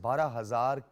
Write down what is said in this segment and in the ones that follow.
12,000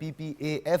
PPAF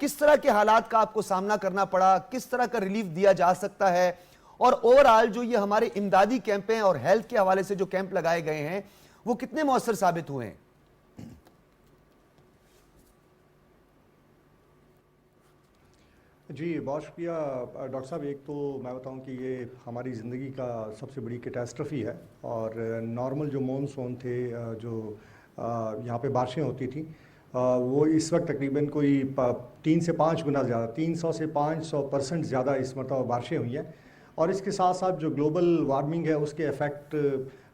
کس طرح کے حالات کا آپ کو سامنا کرنا پڑا, کس طرح کا ریلیف دیا جا سکتا ہے, اور اوورآل جو یہ ہمارے امدادی کیمپ ہیں اور ہیلتھ کے حوالے سے جو کیمپ لگائے گئے ہیں وہ کتنے مؤثر ثابت ہوئے ہیں؟ جی بہت شکریہ ڈاکٹر صاحب. ایک تو میں بتاؤں کہ یہ ہماری زندگی کا سب سے بڑی کیٹاسٹرفی ہے, اور نارمل جو مونسون تھے, جو یہاں پہ بارشیں ہوتی تھیں, وہ اس وقت تقریباً کوئی 3 سے 5 گنا زیادہ, 300 سے 500% زیادہ اس مرتبہ بارشیں ہوئی ہیں. اور اس کے ساتھ ساتھ جو گلوبل وارمنگ ہے اس کے افیکٹ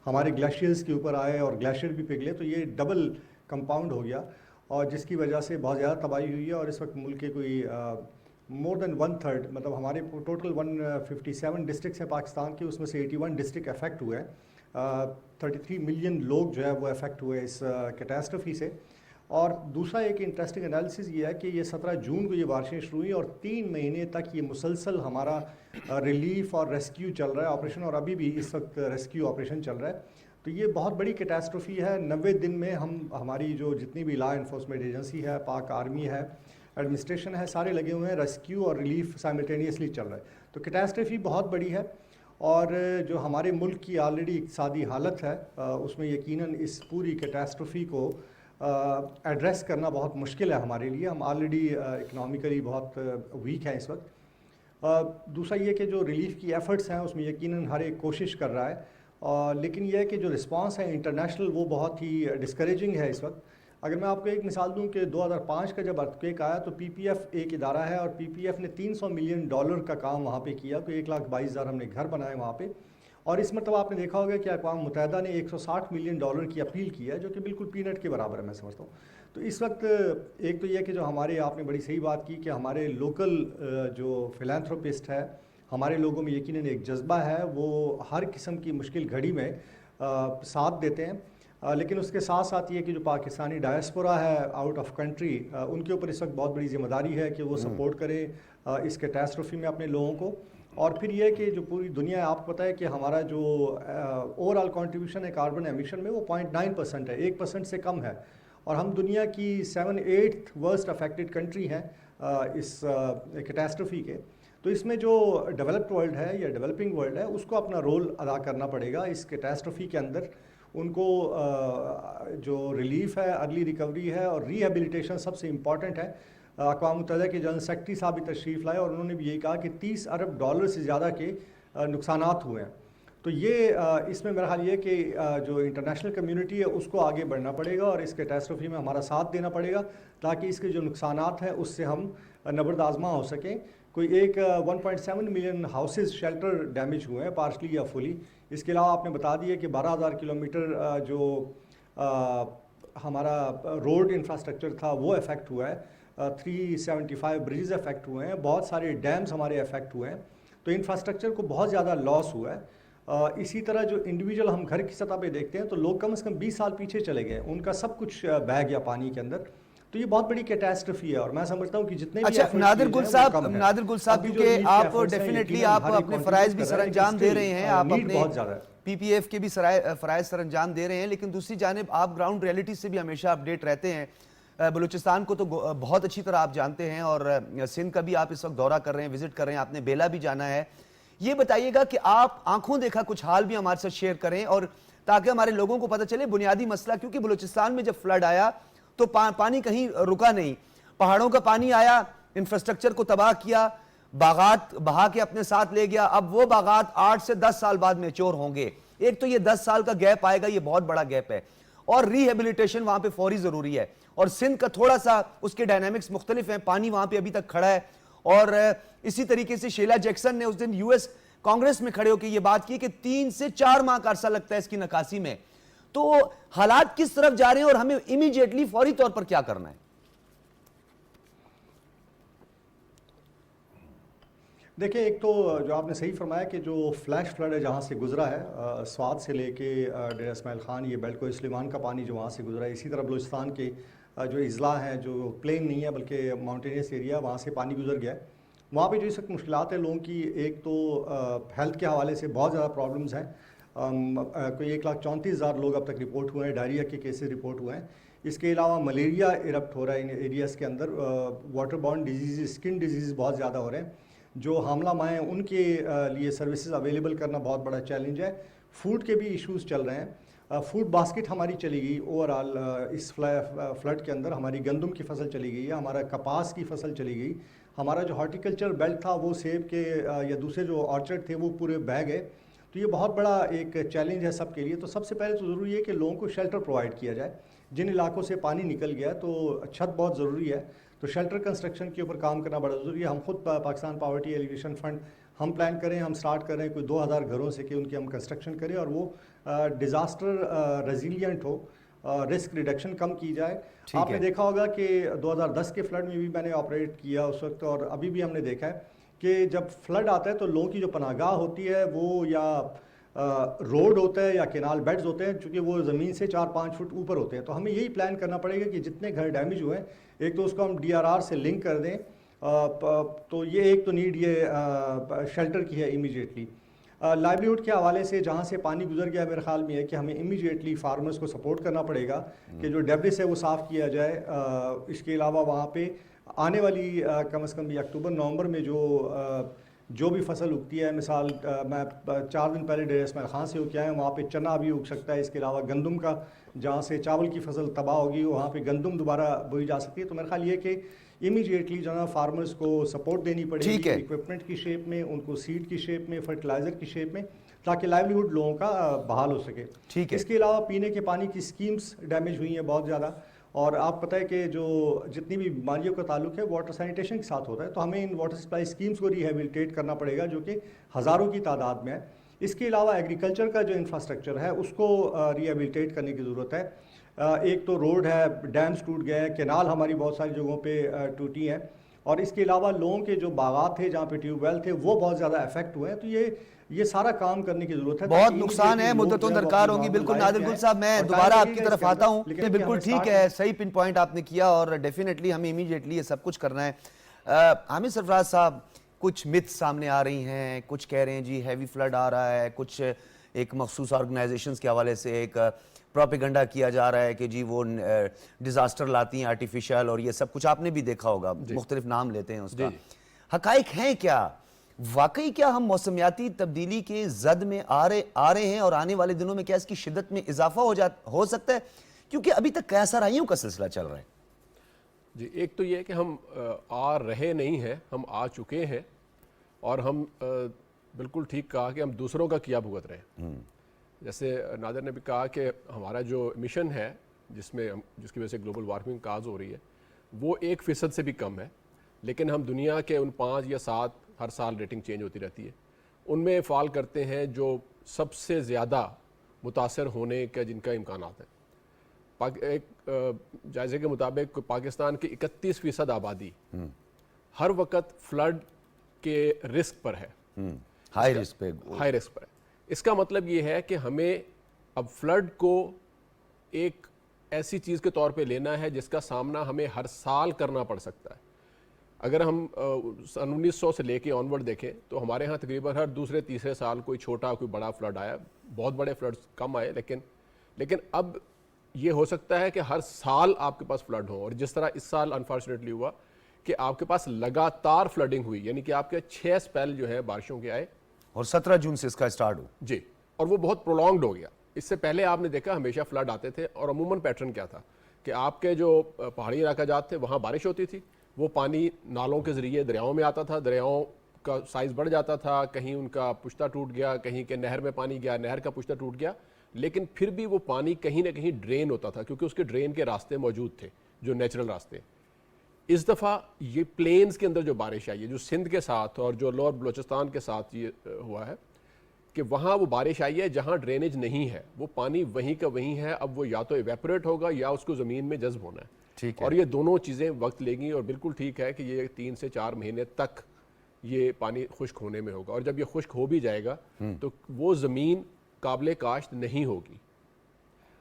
ہمارے گلیشیئرز کے اوپر آئے, اور گلیشیئر بھی پگھلے, تو یہ ڈبل کمپاؤنڈ ہو گیا, اور جس کی وجہ سے بہت زیادہ تباہی ہوئی ہے. اور اس وقت ملک کے کوئی مور دین 1/3, مطلب ہمارے ٹوٹل 157 ڈسٹرکٹس ہیں پاکستان کے, اس میں سے 81 ڈسٹرکٹ افیکٹ ہوئے ہیں. 33 ملین لوگ جو ہے وہ افیکٹ ہوئے اس کیٹاسٹرفی سے. اور دوسرا ایک انٹرسٹنگ انالیسز یہ ہے کہ یہ 17 جون کو یہ بارشیں شروع ہوئی, اور 3 مہینے تک یہ مسلسل ہمارا ریلیف اور ریسکیو چل رہا ہے آپریشن, اور ابھی بھی اس وقت ریسکیو آپریشن چل رہا ہے. تو یہ بہت بڑی کیٹاسٹرفی ہے. 90 دن میں ہماری جو جتنی بھی لا انفورسمنٹ ایجنسی ہے, پاک آرمی ہے, ایڈمنسٹریشن ہے, سارے لگے ہوئے ہیں. ریسکیو اور ریلیف سائملٹینیسلی چل رہا ہے. تو کیٹاسٹرفی بہت بڑی ہے, اور جو ہمارے ملک کی آلریڈی اقتصادی حالت ہے اس میں یقیناً اس پوری کیٹاسٹرفی کو ایڈریس کرنا بہت مشکل ہے ہمارے لیے. ہم آلریڈی اکنامکلی بہت ویک ہیں اس وقت. دوسرا یہ کہ جو ریلیف کی ایفرٹس ہیں اس میں یقیناً ہر ایک کوشش کر رہا ہے, لیکن یہ ہے کہ جو رسپانس ہے انٹرنیشنل وہ بہت ہی ڈسکریجنگ ہے اس وقت. اگر میں آپ کو ایک مثال دوں کہ 2005 کا جب ارتھکویک آیا تو پی پی ایف ایک ادارہ ہے, اور پی پی ایف نے $300 ملین کا کام وہاں پہ کیا, کوئی 1,22,000 ہم نے گھر بنائے وہاں پہ. اور اس مرتبہ آپ نے دیکھا ہوگا کہ اقوام متحدہ نے $160 ملین کی اپیل کی ہے, جو کہ بالکل پینٹ کے برابر ہے میں سمجھتا ہوں. تو اس وقت ایک تو یہ کہ جو ہمارے, آپ نے بڑی صحیح بات کی کہ ہمارے لوکل جو فلانتھروپسٹ ہے, ہمارے لوگوں میں یقیناً ایک جذبہ ہے, وہ ہر قسم کی مشکل گھڑی میں ساتھ دیتے ہیں. لیکن اس کے ساتھ ساتھ یہ کہ جو پاکستانی ڈائسپورا ہے آؤٹ آف کنٹری, ان کے اوپر اس وقت بہت بڑی ذمہ داری ہے کہ وہ سپورٹ کرے اس کیٹاسٹرفی میں اپنے لوگوں کو. اور پھر یہ کہ جو پوری دنیا ہے, آپ کو پتہ ہے کہ ہمارا جو اوور آل کنٹریبیوشن ہے کاربن ایمیشن میں وہ 0.9% ہے, 1% سے کم ہے, اور ہم دنیا کی 7/8 ورسٹ افیکٹڈ کنٹری ہیں اس کیٹاسٹرفی کے. تو اس میں جو ڈیولپڈ ورلڈ ہے یا ڈیولپنگ ورلڈ ہے اس کو اپنا رول ادا کرنا پڑے گا اس کیٹاسٹرفی کے اندر. ان کو جو ریلیف ہے, ارلی ریکوری ہے, اور ری ہیبلیٹیشن سب سے امپورٹنٹ ہے. اقوام متحدہ کے جنرل سیکرٹری صاحب بھی تشریف لائے, اور انہوں نے بھی یہی کہا کہ $30 ارب سے زیادہ کے نقصانات ہوئے ہیں. تو یہ اس میں میرا خیال یہ کہ جو انٹرنیشنل کمیونٹی ہے اس کو آگے بڑھنا پڑے گا, اور اس کیٹاسٹرفی میں ہمارا ساتھ دینا پڑے گا, تاکہ اس کے جو نقصانات ہیں اس سے ہم نبرد آزما ہو سکیں. کوئی ایک 1.7 ملین ہاؤسز شیلٹر ڈیمیج ہوئے ہیں, پارشلی یا فلی. اس کے علاوہ آپ نے بتا دیا کہ 12,000 کلومیٹر جو ہمارا روڈ انفراسٹرکچر تھا وہ افیکٹ ہوا ہے, 375 بریجز افیکٹ ہوئے ہیں, بہت سارے ڈیمز ہمارے افیکٹ ہوئے ہیں. تو انفراسٹرکچر کو بہت زیادہ لاس ہوا ہے. اسی طرح جو انڈیویجول ہم گھر کی سطح پہ دیکھتے ہیں تو لوگ کم از کم 20 سال پیچھے چلے گئے, ان کا سب کچھ بہہ گیا پانی کے اندر. تو یہ بہت بڑی کیٹاسٹرفی ہے, اور میں سمجھتا ہوں کہ جتنے بھی نادر گل صاحب کیونکہ آپ ڈیفینیٹلی آپ اپنے فرائض بھی سر انجام دے رہے ہیں, آپ اپنے پی پی ایف کے بھی فرائض سر انجام دے رہے ہیں, لیکن دوسری جانب آپ گراؤنڈ ریئلٹی سے بھی ہمیشہ اپڈیٹ رہتے ہیں. بلوچستان کو تو بہت اچھی طرح آپ جانتے ہیں, اور سندھ کا بھی آپ اس وقت دورہ کر رہے ہیں, وزٹ کر رہے ہیں, آپ نے بیلا بھی جانا ہے. یہ بتائیے گا کہ آپ آنکھوں دیکھا کچھ حال بھی ہمارے ساتھ شیئر کریں, اور تاکہ ہمارے لوگوں کو پتہ چلے بنیادی مسئلہ, کیونکہ بلوچستان میں جب فلڈ آیا تو پانی کہیں رکا نہیں, پہاڑوں کا پانی آیا, انفراسٹرکچر کو تباہ کیا, باغات بہا کے اپنے ساتھ لے گیا. اب وہ باغات 8 سے 10 سال بعد میچور ہوں گے. ایک تو یہ 10 سال کا گیپ آئے گا, یہ بہت بڑا گیپ ہے, اور ری ہیبلیٹیشن وہاں پہ فوری ضروری ہے. اور سندھ کا تھوڑا سا اس کے ڈائنامکس مختلف ہیں, پانی وہاں پہ ابھی تک کھڑا ہے. اور اسی طریقے سے شیلا جیکسن نے اس دن یو ایس کانگریس میں کھڑے ہو کے یہ بات کی کہ 3 سے 4 ماہ کا عرصہ لگتا ہے اس کی نکاسی میں. تو حالات کس طرف جا رہے ہیں, اور ہمیں امیڈیٹلی فوری طور پر کیا کرنا ہے؟ دیکھیں, ایک تو جو آپ نے صحیح فرمایا کہ جو فلیش فلڈ ہے جہاں سے گزرا ہے, سوات سے لے کے ڈیرہ اسماعیل خان, یہ بیلکو سلیمان کا پانی جو وہاں سے گزرا ہے. اسی طرح بلوچستان کے جو اضلاع ہیں جو پلین نہیں ہے بلکہ ماؤنٹینیس ایریا, وہاں سے پانی گزر گیا ہے. وہاں پہ جو اس وقت مشکلات ہیں لوگوں کی, ایک تو ہیلتھ کے حوالے سے بہت زیادہ پرابلمز ہیں. کوئی 1,34,000 لوگ اب تک رپورٹ ہوئے ہیں, ڈائریا کے کیسز رپورٹ ہوئے ہیں. اس کے علاوہ ملیریا ایرپٹ ہو رہا ہے ان ایریاز کے اندر، واٹر بارن ڈیزیز، اسکن ڈیزیز بہت زیادہ ہو رہے ہیں. جو حاملہ مائیں ان کے لیے سروسز اویلیبل کرنا بہت بڑا چیلنج ہے. فوڈ کے بھی ایشوز چل رہے ہیں. فوڈ باسکٹ ہماری چلی گئی اوور آل اس فلڈ کے اندر. ہماری گندم کی فصل چلی گئی ہے، ہمارا کپاس کی فصل چلی گئی، ہمارا جو ہارٹیکلچر بیلٹ تھا وہ سیب کے یا دوسرے جو آرچرڈ تھے وہ پورے بہہ گئے. تو یہ بہت بڑا ایک چیلنج ہے سب کے لیے. تو سب سے پہلے تو ضروری ہے کہ لوگوں کو شیلٹر پرووائڈ کیا جائے. جن علاقوں سے پانی نکل گیا تو چھت بہت ضروری ہے، تو شیلٹر کنسٹرکشن کے اوپر کام کرنا بڑا ضروری ہے. ہم خود پاکستان پاورٹی ایلیویشن فنڈ ہم پلان کریں، ہم سٹارٹ کریں کوئی 2000 گھروں سے کہ ان کی ہم کنسٹرکشن کریں اور وہ ڈیزاسٹر ریزیلینٹ ہو، رسک ریڈکشن کم کی جائے. آپ نے دیکھا ہوگا کہ 2010 کے فلڈ میں بھی میں نے آپریٹ کیا اس وقت، اور ابھی بھی ہم نے دیکھا ہے کہ جب فلڈ آتا ہے تو لوگوں کی جو پناہ گاہ ہوتی ہے وہ یا روڈ ہوتا ہے یا کینال بیڈز ہوتے ہیں، چونکہ وہ زمین سے 4-5 فٹ اوپر ہوتے ہیں. تو ہمیں یہی پلان کرنا پڑے گا کہ جتنے گھر ڈیمیج ہوئے ہیں ایک تو اس کو ہم DRR سے لنک کر دیں. تو یہ ایک تو نیڈ یہ شیلٹر کی ہے امیجیٹلی. لائیولیہوڈ کے حوالے سے جہاں سے پانی گزر گیا میرے خیال میں ہے کہ ہمیں امیجیٹلی فارمرز کو سپورٹ کرنا پڑے گا کہ جو ڈیبرس ہے وہ صاف کیا جائے. اس کے علاوہ وہاں پہ آنے والی کم از کم بھی اکتوبر نومبر میں جو بھی فصل اگتی ہے، مثال میں 4 دن پہلے ڈیرہ اسماعیل خان سے ہو کے آئے ہیں، وہاں پہ چنا بھی اگ سکتا ہے. اس کے علاوہ گندم کا جہاں سے چاول کی فصل تباہ ہوگی وہاں پہ گندم دوبارہ بوئی جا سکتی ہے. تو میرا خیال یہ کہ امیجیٹلی جو ہے فارمرز کو سپورٹ دینی پڑے گی اکوپمنٹ کی شیپ میں، ان کو سیڈ کی شیپ میں، فرٹیلائزر کی شیپ میں، تاکہ لائیولیہوڈ لوگوں کا بحال ہو سکے. اس کے علاوہ پینے کے پانی کی اسکیمز ڈیمیج ہوئی ہیں بہت زیادہ، اور آپ پتہ ہے کہ جو جتنی بھی بیماریوں کا تعلق ہے واٹر سینیٹیشن کے ساتھ ہوتا ہے. تو ہمیں ان واٹر سپلائی اسکیمز کو ریہیبلیٹیٹ کرنا پڑے گا جو کہ ہزاروں کی تعداد میں ہے. اس کے علاوہ ایگریکلچر کا جو انفراسٹرکچر ہے اس کو ریہیبلیٹیٹ کرنے کی ضرورت ہے. ایک تو روڈ ہے، ڈیمز ٹوٹ گئے ہیں، کینال ہماری بہت ساری جگہوں پہ ٹوٹی ہیں، اور اس کے علاوہ لوگوں کے جو باغات تھے جہاں پہ ٹیوب ویل تھے وہ بہت زیادہ افیکٹ ہوئے ہیں. تو یہ سارا کام کرنے کی ضرورت ہے. بہت نقصان ہے، مدتوں درکار ہوگی. بالکل نادر گل صاحب، میں دوبارہ آپ کی طرف آتا ہوں. بالکل ٹھیک ہے، صحیح پن پوائنٹ آپ نے کیا، اور ڈیفینیٹلی ہمیں امیجیٹلی یہ سب کچھ کرنا ہے. حامد سرفراز صاحب، کچھ متس سامنے آ رہی ہیں، کچھ کہہ رہے ہیں جی ہیوی فلڈ آ رہا ہے، کچھ ایک مخصوص آرگنائزیشنز کے حوالے سے ایک پروپیگنڈا کیا جا رہا ہے کہ جی وہ ڈیزاسٹر لاتی ہیں آرٹیفیشل، اور یہ سب کچھ آپ نے بھی دیکھا ہوگا، مختلف نام لیتے ہیں اس کا. حقائق ہیں کیا؟ واقعی کیا ہم موسمیاتی تبدیلی کے زد میں آ رہے ہیں، اور آنے والے دنوں میں کیا اس کی شدت میں اضافہ ہو سکتا ہے؟ کیونکہ ابھی تک کیسرائیوں کا سلسلہ چل رہا ہے. جی، ایک تو یہ ہے کہ ہم آ رہے نہیں ہیں، ہم آ چکے ہیں، اور ہم بالکل ٹھیک کہا کہ ہم دوسروں کا کیا بھگت رہے ہیں. جیسے نادر نے بھی کہا کہ ہمارا جو ایمیشن ہے جس کی وجہ سے گلوبل وارمنگ کاز ہو رہی ہے وہ 1% سے بھی کم ہے، لیکن ہم دنیا کے ان 5 یا 7 ہر سال ریٹنگ چینج ہوتی رہتی ہے، ان میں فال کرتے ہیں جو سب سے زیادہ متاثر ہونے کا جن کا امکانات ہیں. ایک جائزے کے مطابق پاکستان کی 31% آبادی ہر وقت فلڈ کے رسک پر ہے، ہائی رسک پر ہے. اس کا مطلب یہ ہے کہ ہمیں اب فلڈ کو ایک ایسی چیز کے طور پہ لینا ہے جس کا سامنا ہمیں ہر سال کرنا پڑ سکتا ہے. اگر ہم 1900 سے لے کے آنورڈ دیکھیں تو ہمارے ہاں تقریباً ہر دوسرے تیسرے سال کوئی چھوٹا کوئی بڑا فلڈ آیا. بہت بڑے فلڈز کم آئے، لیکن اب یہ ہو سکتا ہے کہ ہر سال آپ کے پاس فلڈ ہو. اور جس طرح اس سال انفارچونیٹلی ہوا کہ آپ کے پاس لگاتار فلڈنگ ہوئی، یعنی کہ آپ کے 6 سپیل جو ہے بارشوں کے آئے، اور 17 جون سے اس کا سٹارٹ ہو. جی، اور وہ بہت پرولونگڈ ہو گیا. اس سے پہلے آپ نے دیکھا ہمیشہ فلڈ آتے تھے، اور عموماً پیٹرن کیا تھا کہ آپ کے جو پہاڑی علاقہ جات تھے وہاں بارش ہوتی تھی، وہ پانی نالوں کے ذریعے دریاؤں میں آتا تھا، دریاؤں کا سائز بڑھ جاتا تھا، کہیں ان کا پشتہ ٹوٹ گیا، کہیں کہ نہر میں پانی گیا، نہر کا پشتہ ٹوٹ گیا، لیکن پھر بھی وہ پانی کہیں نہ کہیں ڈرین ہوتا تھا کیونکہ اس کے ڈرین کے راستے موجود تھے جو نیچرل راستے. اس دفعہ یہ پلینز کے اندر جو بارش آئی ہے، جو سندھ کے ساتھ اور جو لوور بلوچستان کے ساتھ یہ ہوا ہے کہ وہاں وہ بارش آئی ہے جہاں ڈرینیج نہیں ہے، وہ پانی وہیں کا وہیں ہے. اب وہ یا تو ایویپوریٹ ہوگا یا اس کو زمین میں جذب ہونا ہے، اور یہ دونوں چیزیں وقت لیں گی. اور بالکل ٹھیک ہے کہ یہ 3 سے 4 مہینے تک یہ پانی خشک ہونے میں ہوگا، اور جب یہ خشک ہو بھی جائے گا تو وہ زمین قابل کاشت نہیں ہوگی.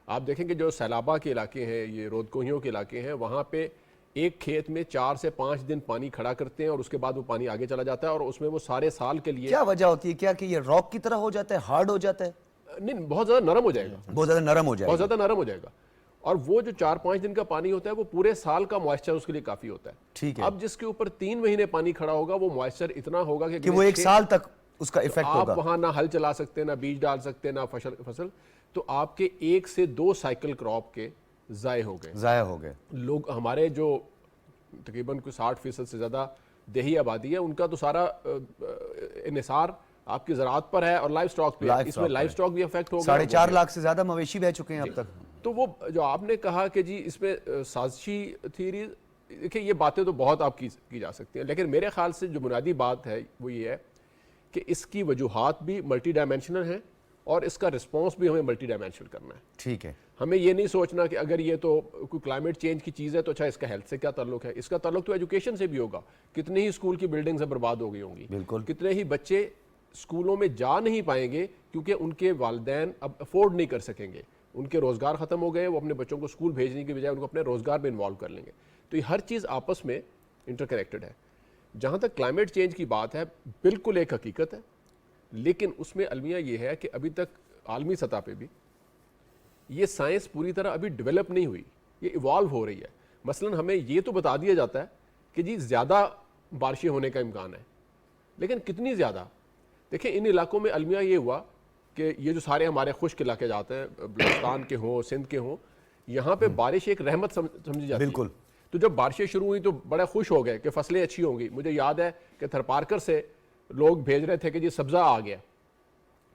آپ دیکھیں کہ جو سیلابہ کے علاقے ہیں، یہ رودکوہیوں کے علاقے ہیں، وہاں پہ ایک کھیت میں 4 سے 5 دن پانی کھڑا کرتے ہیں اور اس کے بعد وہ پانی آگے چلا جاتا ہے، اور اس میں وہ سارے سال کے لیے. کیا وجہ ہوتی ہے؟ کیا کہ یہ راک کی طرح ہو جاتا ہے، ہارڈ ہو جاتا ہے؟ نہیں، بہت زیادہ نرم ہو جائے گا، بہت زیادہ نرم ہو جائے گا، بہت زیادہ نرم ہو جائے گا. اور وہ جو 4-5 دن کا پانی ہوتا ہے وہ پورے سال کا موائسچر اس کے لیے کافی ہوتا ہے. ٹھیک ہے. اب جس کے اوپر 3 مہینے پانی کھڑا ہوگا وہ موائسچر اتنا ہوگا کہ وہ 1 سال تک اس کا ایفیکٹ ہوگا. آپ وہاں نہ ہل چلا سکتے, نہ بیج ڈال سکتے, نہ فصل, تو آپ کے 1 سے 2 سائیکل کراپ کے ضائع ہو گئے. لوگ ہمارے جو تقریباً کوئی 60% سے زیادہ دیہی آبادی ہے, ان کا تو سارا انحصار آپ کی زراعت پر ہے اور لائف سٹاک پہ. اس میں لائف سٹاک بھی افیکٹ ہو گیا. 4.5 لاکھ سے زیادہ مویشی بہ چکے ہیں اب تک. تو وہ جو آپ نے کہا کہ جی اس میں سازشی تھیوری, دیکھیں یہ باتیں تو بہت آپ کی جا سکتی ہیں, لیکن میرے خیال سے جو بنیادی بات ہے وہ یہ ہے کہ اس کی وجوہات بھی ملٹی ڈائمینشنل ہیں اور اس کا رسپانس بھی ہمیں ملٹی ڈائمینشنل کرنا ہے. ٹھیک ہے. ہمیں یہ نہیں سوچنا کہ اگر یہ تو کوئی کلائمیٹ چینج کی چیز ہے تو اچھا اس کا ہیلتھ سے کیا تعلق ہے. اس کا تعلق تو ایجوکیشن سے بھی ہوگا. کتنے ہی اسکول کی بلڈنگز برباد ہو گئی ہوں گی, بالکل. کتنے ہی بچے اسکولوں میں جا نہیں پائیں گے کیونکہ ان کے والدین اب افورڈ نہیں کر سکیں گے, ان کے روزگار ختم ہو گئے, وہ اپنے بچوں کو اسکول بھیجنے کی بجائے ان کو اپنے روزگار میں انوالو کر لیں گے. تو یہ ہر چیز آپس میں انٹر کنیکٹڈ ہے. جہاں تک کلائمیٹ چینج کی بات ہے بالکل ایک حقیقت ہے, لیکن اس میں المیہ یہ ہے کہ ابھی تک عالمی سطح پہ بھی یہ سائنس پوری طرح ابھی ڈیولپ نہیں ہوئی, یہ ایوالو ہو رہی ہے. مثلا ہمیں یہ تو بتا دیا جاتا ہے کہ جی زیادہ بارشیں ہونے کا امکان ہے, لیکن کتنی زیادہ. دیکھیں ان علاقوں میں المیہ یہ ہوا کہ یہ جو سارے ہمارے خشک علاقے جاتے ہیں, بلوچستان کے ہوں, سندھ کے ہوں, یہاں پہ بارش ایک رحمت سمجھی جاتی ہے. بالکل. تو جب بارشیں شروع ہوئی تو بڑے خوش ہو گئے کہ فصلیں اچھی ہوں گی. مجھے یاد ہے کہ تھرپارکر سے لوگ بھیج رہے تھے کہ جی سبزہ آ گیا,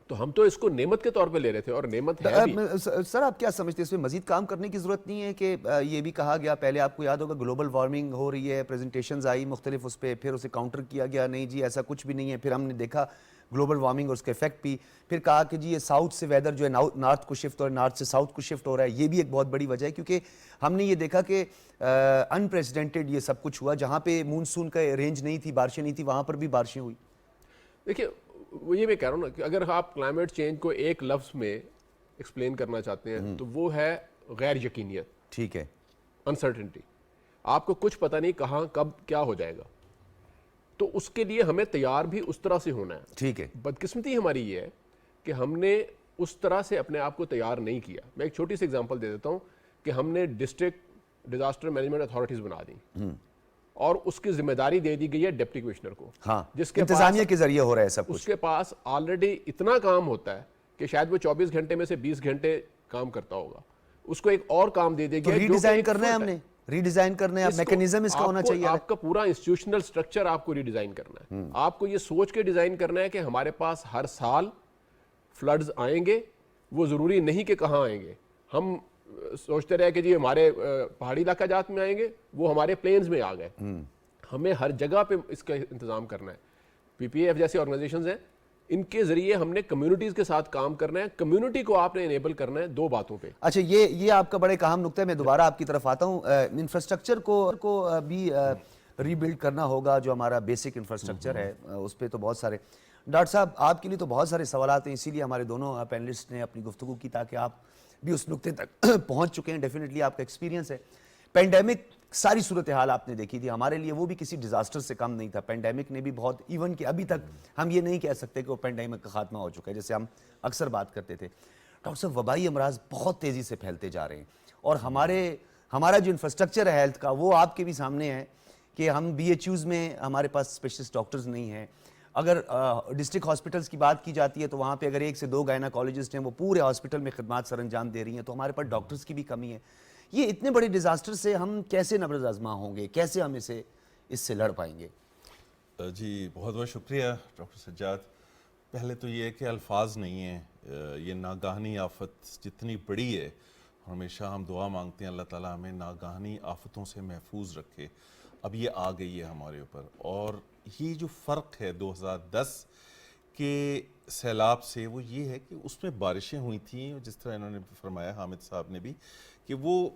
تو ہم تو اس کو نعمت کے طور پہ لے رہے تھے, اور نعمت ہے بھی. سر آپ کیا سمجھتے ہیں اس میں مزید کام کرنے کی ضرورت نہیں ہے کہ یہ بھی کہا گیا پہلے, آپ کو یاد ہوگا گلوبل وارمنگ ہو رہی ہے, پریزنٹیشنز آئی مختلف اس پہ, پھر اسے کاؤنٹر کیا گیا نہیں جی ایسا کچھ بھی نہیں ہے, پھر ہم نے دیکھا گلوبل وارمنگ اور اس کے افیکٹ بھی, پھر کہا کہ جی یہ ساؤتھ سے ویدر جو ہے نارتھ کو شفٹ ہو رہا ہے, نارتھ سے ساؤتھ کو شفٹ ہو رہا ہے. یہ بھی ایک بہت بڑی وجہ ہے کیونکہ ہم نے یہ دیکھا کہ انپریسیڈنٹڈ یہ سب کچھ ہوا, جہاں پہ مونسون کا رینج نہیں تھی, بارشیں نہیں تھی, وہاں پر بھی بارشیں ہوئی. دیکھیے وہ یہ میں کہہ رہا ہوں نا کہ اگر آپ کلائمیٹ چینج کو ایک لفظ میں ایکسپلین کرنا چاہتے ہیں تو وہ ہے غیر یقینیت. ٹھیک ہے. انسرٹنٹی. آپ کو کچھ پتہ نہیں کہاں کب کیا ہو جائے گا, تو اس کے لیے ہمیں تیار بھی اس طرح سے ہونا ہے. ٹھیک ہے. بدقسمتی ہماری یہ ہے کہ ہم نے اس طرح سے اپنے آپ کو تیار نہیں کیا. میں ایک چھوٹی سی اگزامپل دے دیتا ہوں کہ ہم نے ڈسٹرکٹ ڈیزاسٹر مینجمنٹ اتھارٹیز بنا دیں اور اس کی ذمہ داری دے دی گئی ہے ڈپٹی کمشنر کو, جس کے انتظامیہ کے ذریعے ہو رہا ہے سب کچھ. اس کے پاس آلریڈی اتنا کام ہوتا ہے کہ شاید وہ 24 گھنٹے میں سے 20 گھنٹے کام کرتا ہوگا. اس کو ایک اور کام دے دے گیا, ری ڈیزائن کرنا ہے, ہم نے ری ڈیزائن کرنا ہے, میکنزم اس کا ہونا چاہیے. آپ کا پورا انسٹیٹیوشنل سٹرکچر آپ کو ری ڈیزائن کرنا ہے. آپ کو یہ سوچ کے ڈیزائن کرنا ہے کہ ہمارے پاس ہر سال فلڈز آئیں گے, وہ ضروری نہیں کہ کہاں آئیں گے. ہم سوچتے رہے کہ جی ہمارے پہاڑی علاقہ جات میں آئیں گے, وہ ہمارے پلینز میں آ گئے. ہمیں ہر جگہ پہ اس کا انتظام کرنا ہے. پی پی ایف جیسی آرگنائزیشنز ہیں, ان کے ذریعے ہم نے کمیونٹیز کے ساتھ کام کرنا ہے. کمیونٹی کو آپ نے انیبل کرنا ہے 2 باتوں پہ. اچھا یہ آپ کا بڑے اہم نقطہ ہے, میں دوبارہ آپ کی طرف آتا ہوں. انفراسٹرکچر کو بھی ری بلڈ کرنا ہوگا, جو ہمارا بیسک انفراسٹرکچر ہے اس پہ تو بہت سارے. ڈاکٹر صاحب آپ کے لیے تو بہت سارے سوالات ہیں, اسی لیے ہمارے دونوں پینلسٹ نے اپنی گفتگو کی تاکہ آپ بھی اس نقطے تک پہنچ چکے ہیں. ڈیفینیٹلی آپ کا ایکسپیرینس ہے. پینڈیمک ساری صورتحال آپ نے دیکھی تھی, ہمارے لیے وہ بھی کسی ڈیزاسٹر سے کم نہیں تھا. پینڈیمک نے بھی بہت, ایون کہ ابھی تک ہم یہ نہیں کہہ سکتے کہ وہ پینڈیمک کا خاتمہ ہو چکا ہے جیسے ہم اکثر بات کرتے تھے. ڈاکٹر صاحب وبائی امراض بہت تیزی سے پھیلتے جا رہے ہیں, اور ہمارا جو انفراسٹرکچر ہے ہیلتھ کا وہ آپ کے بھی سامنے ہے کہ ہم بی ایچ یوز میں ہمارے پاس اسپیشلسٹ ڈاکٹرز نہیں ہیں. اگر ڈسٹرکٹ ہاسپٹلس کی بات کی جاتی ہے تو وہاں پہ اگر 1 سے 2 گائناکالوجسٹ ہیں, وہ پورے ہاسپٹل میں خدمات سر انجام دے رہی ہیں. تو ہمارے پاس ڈاکٹرز کی بھی کمی ہے. یہ اتنے بڑے ڈیزاسٹر سے ہم کیسے نبرد آزما ہوں گے, کیسے ہم اس سے لڑ پائیں گے؟ جی بہت بہت شکریہ ڈاکٹر سجاد. پہلے تو یہ ہے کہ الفاظ نہیں ہیں. یہ ناگہانی آفت جتنی بڑی ہے, ہمیشہ ہم دعا مانگتے ہیں اللہ تعالیٰ ہمیں ناگہانی آفتوں سے محفوظ رکھے. اب یہ آ گئی ہے ہمارے اوپر, اور یہ جو فرق ہے 2010 کے سیلاب سے وہ یہ ہے کہ اس میں بارشیں ہوئی تھیں, جس طرح انہوں نے فرمایا حامد صاحب نے بھی, کہ وہ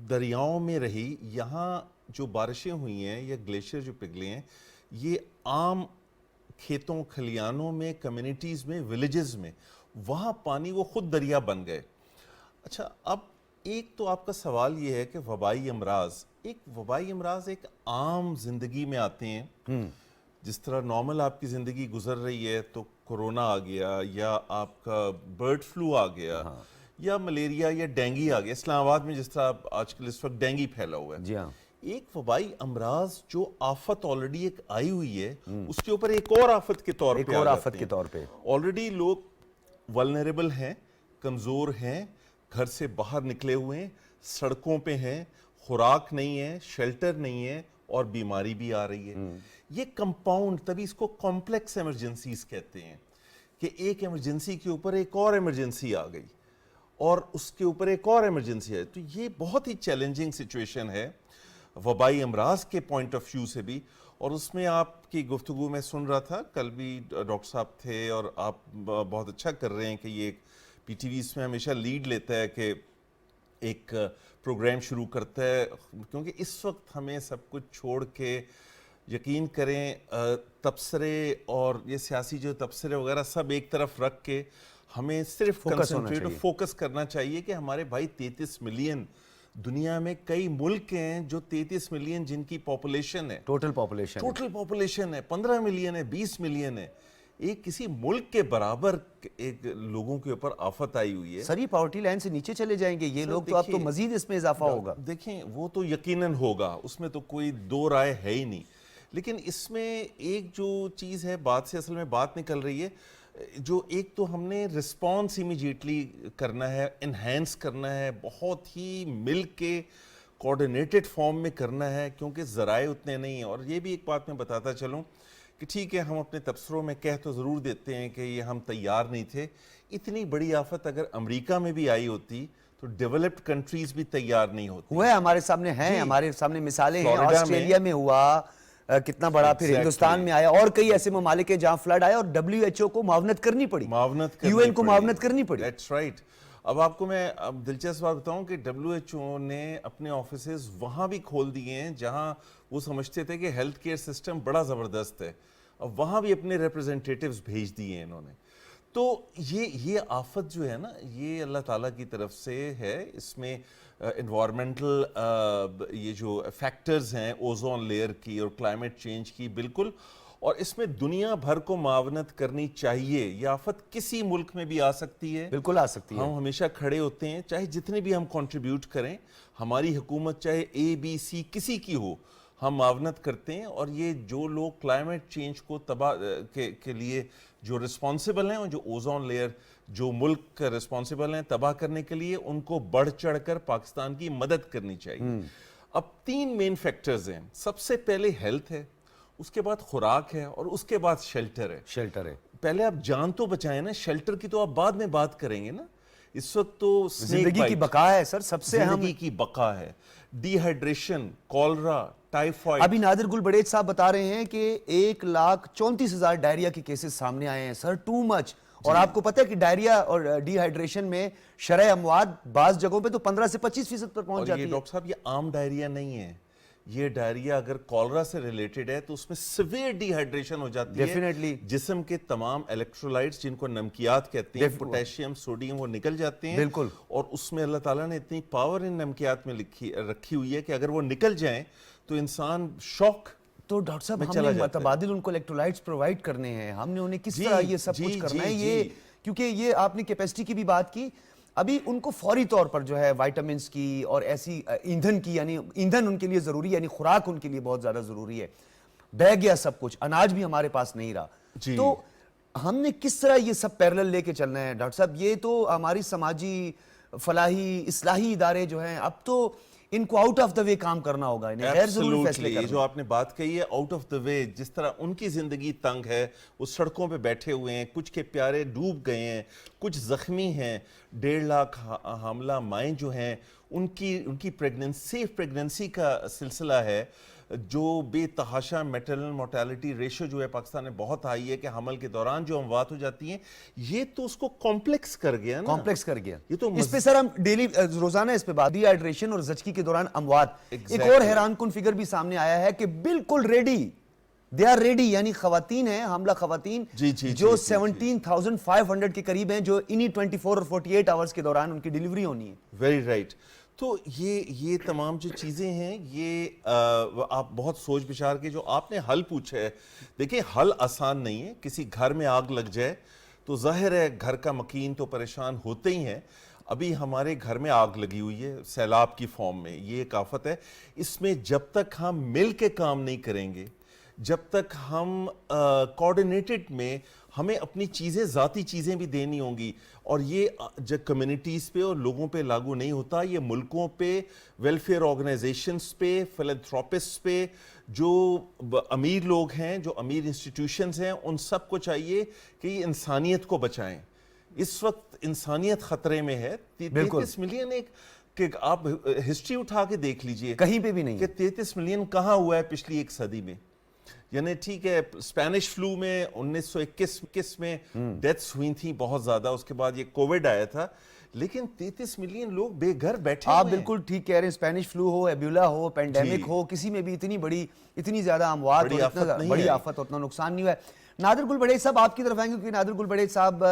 دریاؤں میں رہی. یہاں جو بارشیں ہوئی ہیں یا گلیشیئر جو پگھلے ہیں, یہ عام کھیتوں کھلیانوں میں, کمیونٹیز میں, ولیجز میں, وہاں پانی وہ خود دریا بن گئے. اچھا اب ایک تو آپ کا سوال یہ ہے کہ وبائی امراض ایک عام زندگی میں آتے ہیں, جس طرح نارمل آپ کی زندگی گزر رہی ہے تو کورونا آ گیا, یا آپ کا برڈ فلو آ گیا, یا ملیریا یا ڈینگی آ گیا. اسلام آباد میں جس طرح آج کل اس وقت ڈینگی پھیلا ہوا ہے. جی ہاں. ایک وبائی امراض جو آفت آلریڈی ایک آئی ہوئی ہے اس کے اوپر ایک اور آفت کے طور ایک پہ اور آ آفت جاتے کے ہیں. طور پہ آلریڈی لوگ ولنریبل ہیں, کمزور ہیں, گھر سے باہر نکلے ہوئے ہیں, سڑکوں پہ ہیں, خوراک نہیں ہے, شیلٹر نہیں ہے, اور بیماری بھی آ رہی ہے. یہ کمپاؤنڈ, تبھی اس کو کمپلیکس ایمرجنسیز کہتے ہیں کہ ایک ایمرجنسی کے اوپر ایک اور ایمرجنسی آ گئی اور اس کے اوپر ایک اور ایمرجنسی ہے. تو یہ بہت ہی چیلنجنگ سچویشن ہے وبائی امراض کے پوائنٹ آف ویو سے بھی. اور اس میں آپ کی گفتگو میں سن رہا تھا, کل بھی ڈاکٹر صاحب تھے, اور آپ بہت اچھا کر رہے ہیں کہ یہ پی ٹی وی اس میں ہمیشہ لیڈ لیتا ہے کہ ایک پروگرام شروع کرتا ہے, کیونکہ اس وقت ہمیں سب کچھ چھوڑ کے, یقین کریں تبصرے اور یہ سیاسی جو تبصرے وغیرہ سب ایک طرف رکھ کے ہمیں صرف کنسنٹریٹ اور فوکس کرنا چاہیے کہ ہمارے بھائی 33 ملین دنیا میں کئی ملک ہیں جو 33 ملین جن کی پاپولیشن ہے, ٹوٹل پاپولیشن ہے 15 ملین ہے, 20 ملین ہے, ایک کسی ملک کے برابر ایک لوگوں کے اوپر آفت آئی ہوئی ہے. سر یہ پاورٹی لائن سے نیچے چلے جائیں گے یہ لوگ, تو اب تو مزید اس میں اضافہ ہوگا. دیکھیں وہ تو یقیناً ہوگا, اس میں تو کوئی دو رائے ہے ہی نہیں. لیکن اس میں ایک جو چیز ہے, بات سے اصل میں بات نکل رہی ہے, جو ایک تو ہم نے رسپانس امیجیٹلی کرنا ہے, انہینس کرنا ہے, بہت ہی مل کے کوارڈینیٹڈ فارم میں کرنا ہے, کیونکہ ذرائع اتنے نہیں ہیں. اور یہ بھی ایک بات میں بتاتا چلوں کہ ٹھیک ہے ہم اپنے تبصروں میں کہہ تو ضرور دیتے ہیں کہ یہ ہم تیار نہیں تھے. اتنی بڑی آفت اگر امریکہ میں بھی آئی ہوتی تو ڈیولپڈ کنٹریز بھی تیار نہیں ہوتی. ہوا ہے, ہمارے سامنے ہیں, ہمارے سامنے مثالیں ہیں. آسٹریلیا میں ہوا کتنا بڑا, پھر ہندوستان میں آیا, اور کئی ایسے ممالک ہیں جہاں فلڈ آیا اور WHO کو معاونت کرنی پڑی, UN کو معاونت کرنی پڑی. That's right. اب آپ کو میں دلچسپ بات بتاؤں کہ WHO نے اپنے آفیسز وہاں بھی کھول دیے ہیں جہاں وہ سمجھتے تھے کہ ہیلتھ کیئر سسٹم بڑا زبردست ہے, اب وہاں بھی اپنے ریپریزنٹیٹیوز بھیج دیے ہیں انہوں نے. تو یہ آفت جو ہے نا, یہ اللہ تعالیٰ کی طرف سے ہے. اس میں انوائرمنٹل یہ جو فیکٹرز ہیں اوزون لیئر کی اور کلائمیٹ چینج کی, بالکل, اور اس میں دنیا بھر کو معاونت کرنی چاہیے. یہ آفت کسی ملک میں بھی آ سکتی ہے, بالکل آ سکتی ہے. ہم ہمیشہ کھڑے ہوتے ہیں, چاہے جتنے بھی ہم کنٹریبیوٹ کریں, ہماری حکومت چاہے ABC کسی کی ہو, ہم معاونت کرتے ہیں. اور یہ جو لوگ کلائمیٹ چینج کو تباہ کے لیے جو رسپانسبل ہیں, اور جو اوزون لیئر جو ملک رسپانسبل ہیں تباہ کرنے کے لیے, ان کو بڑھ چڑھ کر پاکستان کی مدد کرنی چاہیے. اب 3 مین فیکٹرز ہیں. سب سے پہلے ہیلتھ ہے, اس کے بعد خوراک ہے, اور اس کے بعد شیلٹر ہے. پہلے آپ جان تو بچائیں نا, شیلٹر کی تو آپ بعد میں بات کریں گے نا. اس وقت تو زندگی کی بقا ہے سر, سب سے اہم زندگی کی بقا ہے. D hydration, cholera, typhoid. ابھی نادر گل بڑیچ صاحب بتا رہے ہیں کہ 1,34,000 ڈائریا کے کیسز سامنے آئے ہیں سر, ٹو مچ. اور آپ کو پتہ ہے کہ ڈائریا اور ڈی ہائیڈریشن میں شرح اموات بعض جگہوں پہ تو 15 سے 25% پر پہنچ جاتی ہے. ڈاکٹر صاحب یہ عام ڈائریا نہیں ہے, یہ ڈائریا اگر کولرا سے ریلیٹڈ ہے تو اس میں سیویئر ڈی ہائیڈریشن ہو جاتی ہے. ڈیفینیٹلی جسم کے تمام الیکٹرولائٹس جن کو نمکیات کہتے ہیں, پوٹیشیم, سوڈیم, وہ نکل جاتے ہیں. بالکل. اور اس میں اللہ تعالیٰ نے اتنی پاور ان نمکیات میں رکھی ہوئی ہے کہ اگر وہ نکل جائیں تو انسان شوک. تو ڈاکٹر صاحب ہم نے متبادل ان کو الیکٹرولائٹس پرووائڈ کرنے ہیں, ہم نے انہیں کس طرح یہ سب کچھ کرنا ہے, یہ کیونکہ یہ آپ نے کیپیسٹی کی بھی بات کی. ابھی ان کو فوری طور پر جو ہے وائٹامنس کی اور ایسی ایندھن کی, یعنی ایندھن ان کے لیے ضروری ہے, یعنی خوراک ان کے لیے بہت زیادہ ضروری ہے. بہ گیا سب کچھ, اناج بھی ہمارے پاس نہیں رہا. تو ہم نے کس طرح یہ سب پیرلل لے کے چلنا ہے ڈاکٹر صاحب؟ یہ تو ہماری سماجی فلاحی اصلاحی ادارے جو ہیں, اب تو ان کو آؤٹ آف دا وے کام کرنا ہوگا, انہیں غیر ضروری فیصلے کرنا. جو آپ نے بات کہی ہے آؤٹ آف دا وے, جس طرح ان کی زندگی تنگ ہے, وہ سڑکوں پہ بیٹھے ہوئے ہیں, کچھ کے پیارے ڈوب گئے ہیں, کچھ زخمی ہیں, 1.5 لاکھ حاملہ مائیں جو ہیں ان کی پریگننسی کا سلسلہ ہے, جو بے تحاشا میٹرنل مورٹیلٹی ریشو جو ہے پاکستان میں بہت ہائی ہے, کہ حمل کے دوران جو اموات ہو جاتی ہیں, یہ تو اس کو کمپلیکس کر گیا نا. کمپلیکس کر گیا. یہ تو اس پہ سر ہم ڈیلی روزانہ اس پہ بات, ڈی ہائیڈریشن اور زچگی کے دوران اموات. ایک اور حیران کن فگر بھی سامنے آیا ہے کہ بالکل ریڈی, دے آر ریڈی, یعنی خواتین ہیں, حاملہ خواتین جو 17,500 کے قریب ہیں, جو انہی 24 اور 48 آورز کے دوران ان کی ڈیلیوری ہونی ہے. Very right. تو یہ تمام جو چیزیں ہیں, یہ آپ بہت سوچ بچار کے جو آپ نے حل پوچھا ہے, دیکھیں حل آسان نہیں ہے. کسی گھر میں آگ لگ جائے تو ظاہر ہے گھر کا مکین تو پریشان ہوتے ہی ہیں. ابھی ہمارے گھر میں آگ لگی ہوئی ہے سیلاب کی فارم میں، یہ ایک آفت ہے. اس میں جب تک ہم مل کے کام نہیں کریں گے، جب تک ہم کوآرڈینیٹڈ میں ہمیں اپنی چیزیں ذاتی چیزیں بھی دینی ہوں گی، اور یہ جب کمیونٹیز پہ اور لوگوں پہ لاگو نہیں ہوتا، یہ ملکوں پہ، ویلفیئر آرگنائزیشنز پہ، فلانتھروپسٹ پہ، جو امیر لوگ ہیں، جو امیر انسٹیٹیوشنز ہیں، ان سب کو چاہیے کہ یہ انسانیت کو بچائیں. اس وقت انسانیت خطرے میں ہے. 33 ملین ایک کہ آپ ہسٹری اٹھا کے دیکھ لیجئے کہیں پہ بھی نہیں کہ 33 ملین کہاں ہوا ہے پچھلی ایک صدی میں. یعنی ٹھیک ہے اسپینش فلو میں 1921 میں ڈیتھس ہوئی تھیں بہت زیادہ، اس کے بعد یہ کووڈ آیا تھا، لیکن 33 ملین لوگ بے گھر بیٹھے آپ ہوئے ہیں. بالکل ٹھیک کہہ رہے ہیں. اسپینش فلو ہو، ایبولا ہو، پینڈیمک ہو، کسی میں بھی اتنی زیادہ اموات بڑی اور آفت نہیں بڑی آئی. آفت اور اتنا نقصان نہیں ہوا ہے. نادر گل بڑیچ صاحب آپ کی طرف آئیں گے، کیونکہ نادر گل بڑیچ صاحب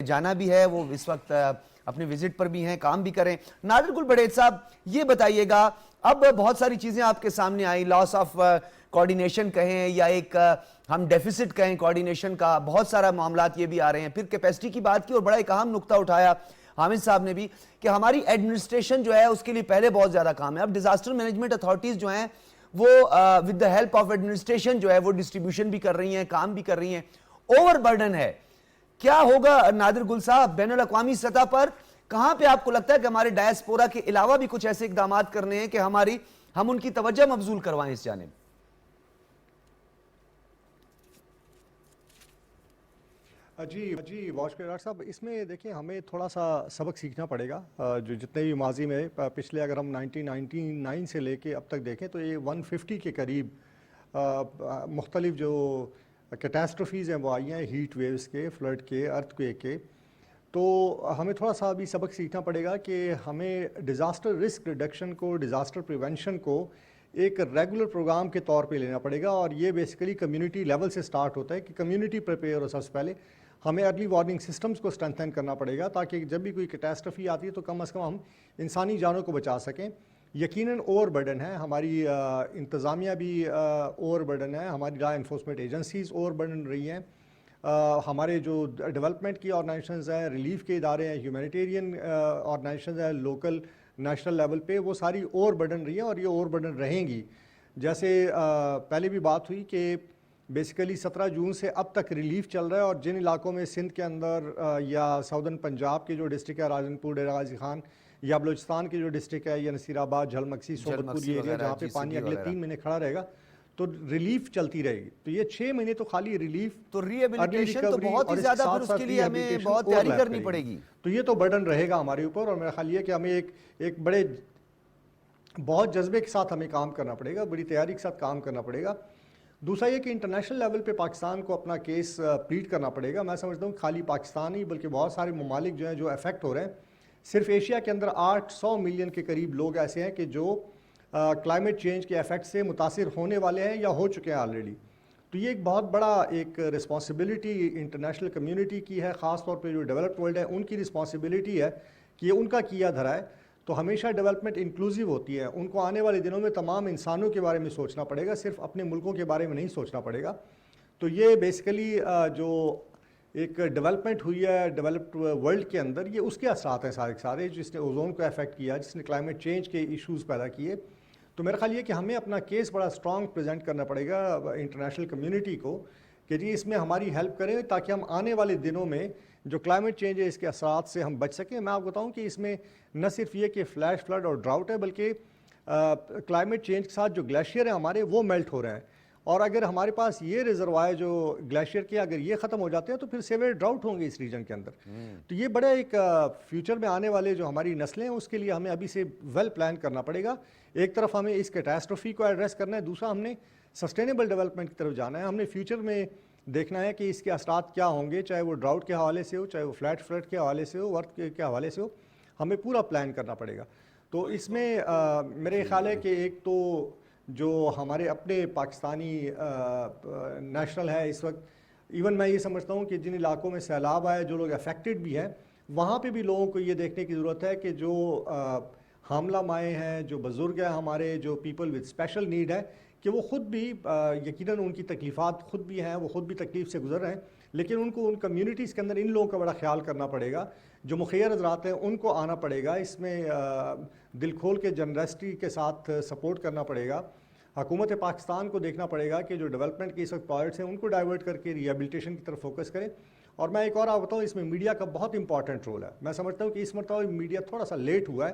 جانا بھی ہے، وہ اس وقت اپنے وزٹ پر بھی ہیں، کام بھی کریں. نادر گل بڑیچ صاحب یہ بتائیے گا، اب بہت ساری چیزیں آپ کے سامنے آئیں، لاس آف کوارڈینیشن کہیں یا ایک ہم ڈیفیسٹ کہیں کوارڈینیشن کا، بہت سارا معاملات یہ بھی آ رہے ہیں. پھر کیپیسٹی کی بات کی اور بڑا ایک اہم نقطہ اٹھایا حامد صاحب نے بھی کہ ہماری ایڈمنسٹریشن جو ہے اس کے لیے پہلے بہت زیادہ کام ہے. اب ڈیزاسٹر مینجمنٹ اتھارٹیز جو ہیں وہ with the help of administration جو ہے وہ ڈسٹریبیوشن بھی کر رہی ہیں، کام بھی کر رہی ہیں. اوور برڈن ہے. کیا ہوگا نادر گل صاحب بین الاقوامی سطح پر؟ کہاں پہ آپ کو لگتا ہے کہ ہمارے ڈائسپورا کے علاوہ بھی کچھ ایسے اقدامات کرنے ہیں کہ ہم ان کی توجہ مبذول کروائیں اس جانب؟ جی واشکر ڈاکٹر صاحب، اس میں دیکھیں ہمیں تھوڑا سا سبق سیکھنا پڑے گا. جو جتنے بھی ماضی میں پچھلے اگر ہم 1999 سے لے کے اب تک دیکھیں تو یہ 150 کے قریب مختلف جو کیٹاسٹروفیز ہیں وہ آئی ہیں، ہیٹ ویوز کے، فلڈ کے، ارتھ کویک کے. تو ہمیں تھوڑا سا ابھی سبق سیکھنا پڑے گا کہ ہمیں ڈیزاسٹر رسک ریڈکشن کو، ڈیزاسٹر پریونشن کو ایک ریگولر پروگرام کے طور پہ لینا پڑے گا. اور یہ بیسیکلی کمیونٹی لیول سے سٹارٹ ہوتا ہے کہ کمیونٹی پریپیئر ہو. سب سے پہلے ہمیں ارلی وارننگ سسٹمز کو اسٹرینتھن کرنا پڑے گا تاکہ جب بھی کوئی کیٹاسٹرفی آتی ہے تو کم از کم ہم انسانی جانوں کو بچا سکیں. یقیناً اوور برڈن ہے، ہماری انتظامیہ بھی اوور برڈن ہے، ہماری law enforcement agencies over burden رہی ہیں، ہمارے جو ڈیولپمنٹ کی آرگنائزیشنز ہیں، ریلیف کے ادارے ہیں، ہیومینیٹیرین آرگنائزیشنز ہیں، لوکل نیشنل لیول پہ، وہ ساری اوور برڈن رہی ہیں اور یہ اوور برڈن رہیں گی. جیسے پہلے بھی بات ہوئی کہ بیسیکلی 17 جون سے اب تک ریلیف چل رہا ہے، اور جن علاقوں میں سندھ کے اندر یا ساؤدرن پنجاب کے جو ڈسٹرکٹ ہے راجن پور، ڈیرہ غازی خان، یا بلوچستان کے جو ڈسٹرکٹ ہے یا نصیر آباد، جھل مکسی، صحبت پور، یہ ایریا جہاں پہ پانی اگلے 3 مہینے کھڑا رہے گا تو ریلیف چلتی رہے گی. تو یہ 6 مہینے تو خالی ریلیف، تو ری ایبلیٹیشن تو بہت ہی زیادہ پھر اس کے لیے ہمیں بہت تیاری کرنی پڑے گی. تو یہ تو برڈن رہے گا ہمارے اوپر، اور میرا خیال یہ ہے کہ ہمیں ایک بڑے بہت جذبے کے ساتھ ہمیں کام کرنا پڑے گا، بڑی تیاری کے ساتھ کام کرنا پڑے گا. دوسرا یہ کہ انٹرنیشنل لیول پہ پاکستان کو اپنا کیس پلیڈ کرنا پڑے گا. میں سمجھتا ہوں خالی پاکستان ہی بلکہ بہت سارے ممالک جو ہیں جو افیکٹ ہو رہے ہیں. صرف ایشیا کے اندر 800 ملین کے قریب لوگ ایسے ہیں کہ جو کلائمیٹ چینج کے افیکٹ سے متاثر ہونے والے ہیں یا ہو چکے ہیں آلریڈی. تو یہ ایک بہت بڑا ایک رسپانسبلٹی انٹرنیشنل کمیونٹی کی ہے، خاص طور پہ جو ڈیولپڈ ورلڈ ہے ان کی رسپانسبلٹی ہے کہ یہ ان کا کیا دھرا ہے. تو ہمیشہ ڈیولپمنٹ انکلوسیو ہوتی ہے، ان کو آنے والے دنوں میں تمام انسانوں کے بارے میں سوچنا پڑے گا، صرف اپنے ملکوں کے بارے میں نہیں سوچنا پڑے گا. تو یہ بیسیکلی جو ایک ڈیولپمنٹ ہوئی ہے ڈیولپڈ ورلڈ کے اندر، یہ اس کے اثرات ہیں سارے جس نے اوزون کو افیکٹ کیا، جس نے کلائمیٹ چینج کے ایشوز پیدا کیے. تو میرا خیال یہ کہ ہمیں اپنا کیس بڑا اسٹرانگ پریزنٹ کرنا پڑے گا انٹرنیشنل کمیونٹی کو کہ جی اس میں ہماری ہیلپ کریں تاکہ ہم آنے والے دنوں میں جو کلائمیٹ چینج ہے اس کے اثرات سے ہم بچ سکیں. میں آپ کو بتاؤں کہ اس میں نہ صرف یہ کہ فلیش فلڈ اور ڈراؤٹ ہے، بلکہ کلائمیٹ چینج کے ساتھ جو گلیشیئر ہیں ہمارے وہ میلٹ ہو رہے ہیں. اور اگر ہمارے پاس یہ ریزروائر جو گلیشیئر کے اگر یہ ختم ہو جاتے ہیں تو پھر سیویئر ڈراؤٹ ہوں گے اس ریجن کے اندر. تو یہ بڑا ایک فیوچر میں آنے والے جو ہماری نسلیں ہیں اس کے لیے ہمیں ابھی سے ویل پلان کرنا پڑے گا. ایک طرف ہمیں اس کیٹاسٹروفی کو ایڈریس کرنا ہے، دوسرا ہم نے سسٹینیبل ڈیولپمنٹ کی طرف جانا ہے. ہم نے فیوچر میں دیکھنا ہے کہ اس کے اثرات کیا ہوں گے، چاہے وہ ڈراؤٹ کے حوالے سے ہو، چاہے وہ فلیٹ فلڈ کے حوالے سے ہو، ارتھ کے حوالے سے ہو. ہمیں پورا پلان کرنا پڑے گا. تو اس میں میرے خیال ہے کہ ایک تو جو ہمارے اپنے پاکستانی نیشنل ہے اس وقت، ایون میں یہ سمجھتا ہوں کہ جن علاقوں میں سیلاب آئے، جو لوگ افیکٹڈ بھی ہیں، وہاں پہ بھی لوگوں کو یہ دیکھنے کی ضرورت ہے کہ جو حاملہ مائیں ہیں، جو بزرگ ہیں ہمارے، جو پیپل وتھ اسپیشل نیڈ ہے، کہ وہ خود بھی یقیناً ان کی تکلیفات خود بھی ہیں، وہ خود بھی تکلیف سے گزر رہے ہیں، لیکن ان کو ان کمیونٹیز کے اندر ان لوگوں کا بڑا خیال کرنا پڑے گا جو مخیر حضرات ہیں ان کو آنا پڑے گا، اس میں دل کھول کے جنرسٹی کے ساتھ سپورٹ کرنا پڑے گا. حکومت پاکستان کو دیکھنا پڑے گا کہ جو ڈیولپمنٹ کے اس وقت پروجیکٹس ہیں ان کو ڈائیورٹ کر کے ریہیبلیٹیشن کی طرف فوکس کریں. اور میں ایک اور آپ بتاؤں، اس میں میڈیا کا بہت امپورٹنٹ رول ہے. میں سمجھتا ہوں کہ اس مرتبہ میڈیا تھوڑا سا لیٹ ہوا ہے،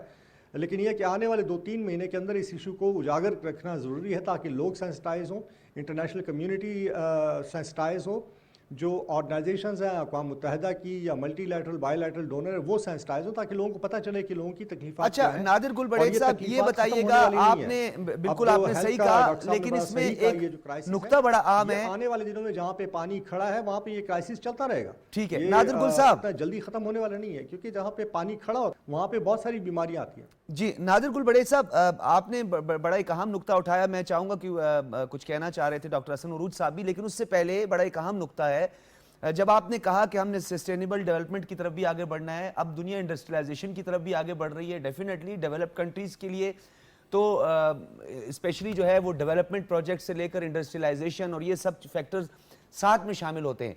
لیکن یہ کہ آنے والے 2-3 مہینے کے اندر اس ایشو کو اجاگر رکھنا ضروری ہے تاکہ لوگ سینسٹائز ہوں، انٹرنیشنل کمیونٹی سینسٹائز ہو، جو آرگنائزیشنز ہیں اقوام متحدہ کی یا multilateral bilateral donor وہ سینسٹائز ہو تاکہ لوگوں کو پتہ چلے کہ لوگوں کی تکلیفات اچھا نادر گل بڑیچ صاحب یہ بتائیے گا، آپ نے بالکل آپ نے صحیح کہا، لیکن اس میں ایک نقطہ بڑا عام ہے، آنے والے دنوں میں جہاں پہ پانی کھڑا ہے وہاں پہ یہ کرائسس چلتا رہے گا. ٹھیک ہے نادر گل صاحب، جلدی ختم ہونے والا نہیں ہے کیونکہ جہاں پہ پانی کھڑا ہو وہاں پہ بہت ساری بیماریاں آتی ہیں. جی نادر گل بڑیچ صاحب، آپ نے بڑا ایک اہم نقطہ اٹھایا. میں چاہوں گا کہ کچھ کہنا چاہ رہے تھے ڈاکٹر حسن عروج صاحب بھی، لیکن اس سے پہلے بڑا ایک اہم نقطہ ہے. جب آپ نے کہا کہ ہم نے سسٹینیبل ڈیولپمنٹ کی طرف بھی آگے بڑھنا ہے، اب دنیا انڈسٹریلائزیشن کی طرف بھی آگے بڑھ رہی ہے. ڈیفینیٹلی ڈیولپ کنٹریز کے لیے تو اسپیشلی جو ہے وہ ڈیولپمنٹ پروجیکٹ سے لے کر انڈسٹریلائزیشن اور یہ سب فیکٹرز ساتھ میں شامل ہوتے ہیں.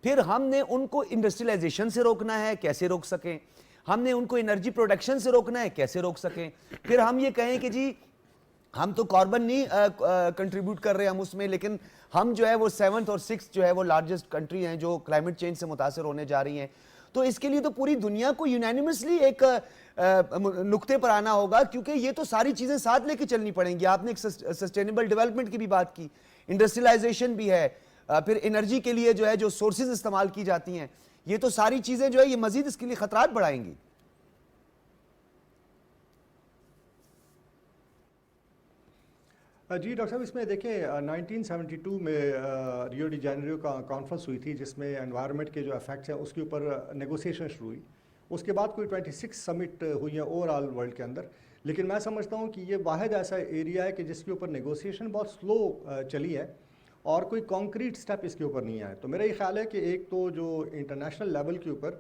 پھر ہم نے ان کو انڈسٹریلائزیشن سے روکنا ہے، کیسے روک سکیں؟ ہم نے ان کو انرجی پروڈکشن سے روکنا ہے، کیسے روک سکیں؟ پھر ہم یہ کہیں کہ جی ہم تو کاربن نہیں کنٹریبیوٹ کر رہے ہم اس میں، لیکن ہم جو ہے وہ 7th اور 6th جو ہے وہ لارجسٹ کنٹری ہیں جو کلائمیٹ چینج سے متاثر ہونے جا رہی ہیں. تو اس کے لیے تو پوری دنیا کو یونینیمسلی ایک نقطے پر آنا ہوگا، کیونکہ یہ تو ساری چیزیں ساتھ لے کے چلنی پڑیں گی. آپ نے ایک سسٹینیبل ڈیولپمنٹ کی بھی بات کی، انڈسٹریلائزیشن بھی ہے، پھر انرجی کے لیے جو ہے جو سورسز استعمال کی جاتی ہیں، یہ تو ساری چیزیں جو ہے یہ مزید اس کے لیے خطرات بڑھائیں گی. جی ڈاکٹر صاحب، اس میں دیکھیں 1972 میں ریو ڈی جانیرو کا کانفرنس ہوئی تھی جس میں انوائرمنٹ کے جو افیکٹس ہیں اس کے اوپر نیگوسیشن شروع ہوئی. اس کے بعد کوئی 26 سمٹ ہوئی ہیں اوور آل ورلڈ کے اندر، لیکن میں سمجھتا ہوں کہ یہ واحد ایسا ایریا ہے کہ جس کے اوپر نیگوسیشن بہت سلو چلی ہے اور کوئی کانکریٹ سٹیپ اس کے اوپر نہیں آئے. تو میرا یہ خیال ہے کہ ایک تو جو انٹرنیشنل لیول کے اوپر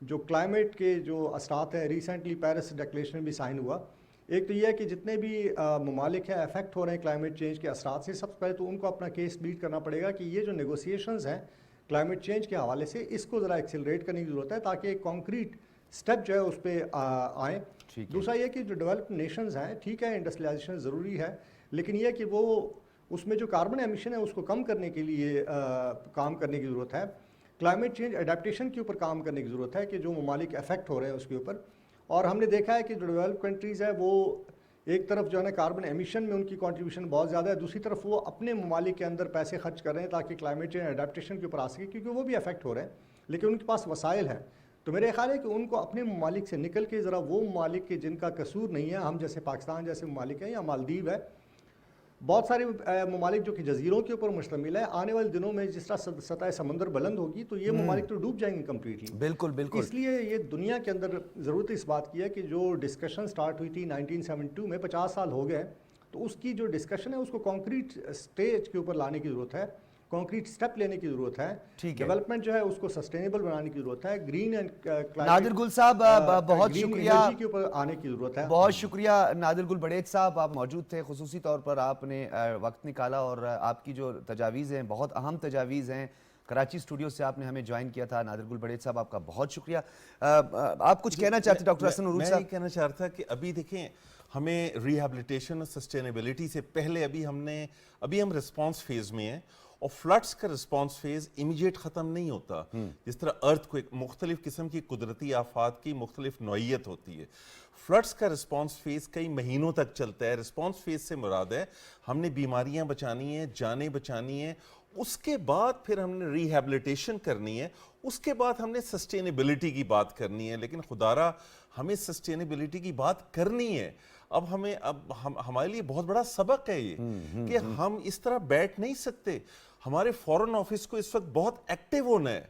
جو کلائمیٹ کے جو اثرات ہیں، ریسنٹلی پیرس ڈکلیریشن بھی سائن ہوا. ایک تو یہ ہے کہ جتنے بھی ممالک ہیں افیکٹ ہو رہے ہیں کلائمیٹ چینج کے اثرات سے، سب سے پہلے تو ان کو اپنا کیس بیٹ کرنا پڑے گا کہ یہ جو نیگوسیشنز ہیں کلائمیٹ چینج کے حوالے سے اس کو ذرا ایکسلریٹ کرنے کی ضرورت ہے تاکہ ایک کانکریٹ سٹیپ جو ہے اس پہ آئیں. دوسرا یہ کہ جو ڈیولپڈ نیشنز ہیں، ٹھیک ہے انڈسٹریلائزیشن ضروری ہے، لیکن یہ کہ وہ اس میں جو کاربن ایمیشن ہے اس کو کم کرنے کے لیے کام کرنے کی ضرورت ہے. کلائمیٹ چینج اڈیپٹیشن کے اوپر کام کرنے کی ضرورت ہے کہ جو ممالک افیکٹ ہو رہے ہیں اس کے اوپر. اور ہم نے دیکھا ہے کہ جو ڈیولپ کنٹریز ہیں وہ ایک طرف جو ہے نا کاربن ایمیشن میں ان کی کنٹریبیوشن بہت زیادہ ہے، دوسری طرف وہ اپنے ممالک کے اندر پیسے خرچ کر رہے ہیں تاکہ کلائمیٹ چینج اڈیپٹیشن کے اوپر آ سکے، کیونکہ وہ بھی افیکٹ ہو رہے ہیں لیکن ان کے پاس وسائل ہیں. تو میرے خیال ہے کہ ان کو اپنے ممالک سے نکل کے ذرا وہ ممالک کے جن کا قصور نہیں ہے، ہم جیسے پاکستان جیسے ممالک ہیں یا مالدیو ہے، بہت سارے ممالک جو کہ جزیروں کے اوپر مشتمل ہے، آنے والے دنوں میں جس طرح سطح سمندر بلند ہوگی تو یہ ممالک تو ڈوب جائیں گے کمپلیٹلی. بالکل بالکل. اس لیے یہ دنیا کے اندر ضرورت اس بات کی ہے کہ جو ڈسکشن سٹارٹ ہوئی تھی 1972 میں، 50 سال ہو گئے، تو اس کی جو ڈسکشن ہے اس کو کانکریٹ سٹیج کے اوپر لانے کی ضرورت ہے، کانکریٹ سٹیپ لینے کی ضرورت ہے. ڈیولپمنٹ جو ہے اس کو سسٹینیبل بنانے کی ضرورت ہے. گرین اینڈ نادر گل صاحب بہت شکریہ، کے اوپر آنے کی ضرورت ہے. بہت شکریہ نادر گل بڑیچ صاحب، آپ موجود تھے، خصوصی طور پر آپ نے وقت نکالا اور آپ کی جو تجاویز ہیں بہت اہم تجاویز ہیں. کراچی اسٹوڈیو سے آپ نے ہمیں جوائن کیا تھا. نادر گل بڑیچ صاحب آپ کا بہت شکریہ. آپ کچھ کہنا چاہتے ڈاکٹر حسن عروج صاحب؟ میں یہ کہنا چاہ رہا تھا کہ ابھی دیکھیں ہمیں ریہیبلیٹیشن اور سسٹینیبلٹی سے پہلے ابھی ہم رسپانس فیز میں ہیں، اور فلڈز کا رسپانس فیز امیجیٹ ختم نہیں ہوتا. جس طرح ارتھ کو ایک مختلف قسم کی قدرتی آفات کی مختلف نوعیت ہوتی ہے، فلڈز کا رسپانس فیز کئی مہینوں تک چلتا ہے. رسپانس فیز سے مراد ہے ہم نے بیماریاں بچانی ہیں، جانیں بچانی ہیں، اس کے بعد پھر ہم نے ریہیبلیٹیشن کرنی ہے، اس کے بعد ہم نے سسٹینیبلٹی کی بات کرنی ہے. لیکن خدارا ہمیں سسٹینیبلٹی کی بات کرنی ہے. اب ہمارے لیے بہت بڑا سبق ہے یہ کہ ہم اس طرح بیٹھ نہیں سکتے. ہمارے فورن آفس کو اس وقت بہت ایکٹیو ہونا ہے،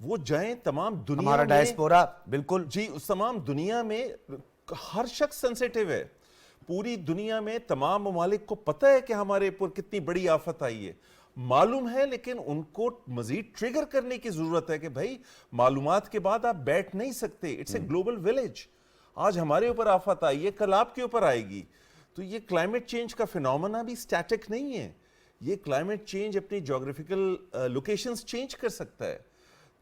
وہ جائیں تمام دنیا میں، ہمارا ڈائسپورا بالکل جی تمام دنیا میں ہر شخص سینسیٹیو ہے. پوری دنیا میں تمام ممالک کو پتہ ہے کہ ہمارے اوپر کتنی بڑی آفت آئی ہے، معلوم ہے، لیکن ان کو مزید ٹریگر کرنے کی ضرورت ہے کہ بھائی معلومات کے بعد آپ بیٹھ نہیں سکتے. It's a global village. آج ہمارے اوپر آفت آئی ہے، کل آپ کے اوپر آئے گی. تو یہ کلائمیٹ چینج کا فینومنا بھی سٹیٹک نہیں ہے. یہ کلائمیٹ چینج اپنی جیوگرافیکل لوکیشنز چینج کر سکتا ہے.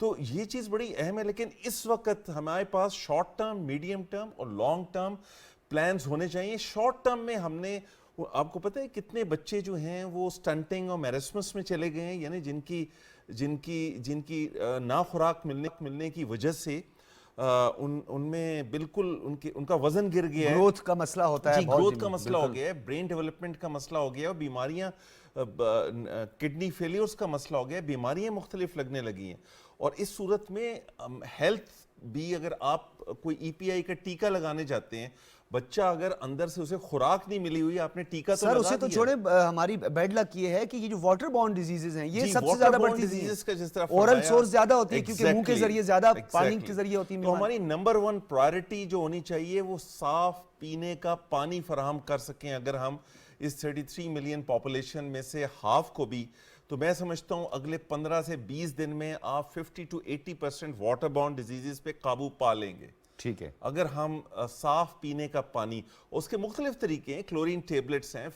تو یہ چیز بڑی اہم ہے. لیکن اس وقت ہمارے پاس شارٹ ٹرم, میڈیم ٹرم اور لانگ ٹرم پلانز ہونے چاہیے. شارٹ ٹرم میں ہم نے, آپ کو پتہ ہے کتنے بچے جو ہیں وہ سٹنٹنگ اور میرسمس میں چلے گئے ہیں, یعنی جن کی نا خوراک ملنے کی وجہ سے ان میں بالکل ان کا وزن گر گیا ہے. گروتھ کا مسئلہ ہوتا ہے, جی گروتھ کا مسئلہ ہو گیا ہے, برین ڈیولپمنٹ کا مسئلہ ہو گیا ہے, اور بیماریاں, کڈنی فیلیورز کا مسئلہ ہو گیا ہے, بیماریاں مختلف لگنے لگی ہیں. اور اس صورت میں ہیلتھ بھی, اگر آپ کوئی ای پی آئی کا ٹیکہ لگانے جاتے ہیں, بچہ اگر اندر سے اسے خوراک نہیں ملی ہوئی, آپ نے ٹیکہ تو سر اسے تو چھوڑے, ہماری بیڈ لک یہ ہے کہ یہ جو واٹر بورن ڈیزیزز ہیں یہ سب سے زیادہ بڑھتی ہیں. اورل سورس زیادہ ہوتی ہے کیونکہ منہ کے ذریعے زیادہ, پانی کے ذریعے ہوتی ہیں. تو ہماری نمبر 1 پرائرٹی جو ہونی چاہیے وہ صاف پینے کا پانی فراہم کر سکیں. اگر ہم اس 33 ملین پاپولیشن میں سے ہاف کو بھی, تو میں سمجھتا ہوں اگلے 15 سے 20 دن میں آپ 50 to 80% واٹر بورن ڈیزیزز پہ قابو پا لیں گے. ٹھیک ہے, اگر ہم صاف پینے کا پانی, اس کے مختلف طریقے ہیں, کلورین ٹیبلٹس ہیں,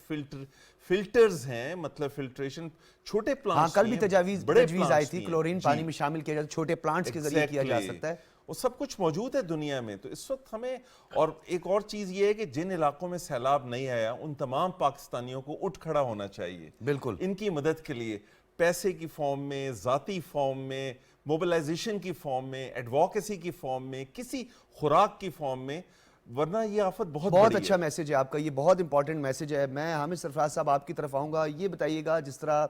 فلٹرز ہیں, مطلب فلٹریشن, چھوٹے پلانٹس. کل بھی تجویز آئی تھی کلورین پانی میں شامل کیا جاتا ہے, چھوٹے پلانٹس کے ذریعے کیا جا سکتا ہے. وہ سب کچھ موجود ہے دنیا میں. تو اس وقت ہمیں, اور ایک اور چیز یہ ہے کہ جن علاقوں میں سیلاب نہیں آیا ان تمام پاکستانیوں کو اٹھ کھڑا ہونا چاہیے. بالکل, ان کی مدد کے لیے پیسے کی فارم میں, ذاتی فارم میں, موبلائزیشن کی فارم میں, ایڈووکیسی کی فارم میں, کسی خوراک کی فارم میں, ورنہ یہ آفت بہت اچھا میسج ہے آپ کا, یہ بہت امپورٹنٹ میسج ہے. میں حامد سرفراز صاحب آپ کی طرف آؤں گا. یہ بتائیے گا, جس طرح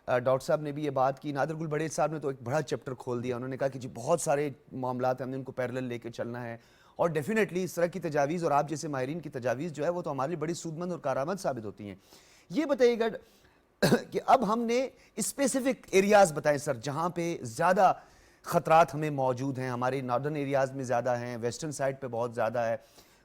ڈاکٹر صاحب نے بھی یہ بات کی, نادر گل بڑیچ صاحب نے تو ایک بڑا چیپٹر کھول دیا. انہوں نے کہا کہ جی بہت سارے معاملات ہیں, ہم نے ان کو پیرلل لے کے چلنا ہے, اور ڈیفینیٹلی اس طرح کی تجاویز اور آپ جیسے ماہرین کی تجاویز جو ہے وہ تو ہمارے لیے بڑی سودمند اور کارآمد ثابت ہوتی ہیں. یہ بتائیے گا کہ اب ہم نے اسپیسیفک ایریاز بتائیں سر جہاں پہ زیادہ خطرات ہمیں موجود ہیں. ہمارے ناردرن ایریاز میں زیادہ ہیں, ویسٹرن سائڈ پہ بہت زیادہ ہے,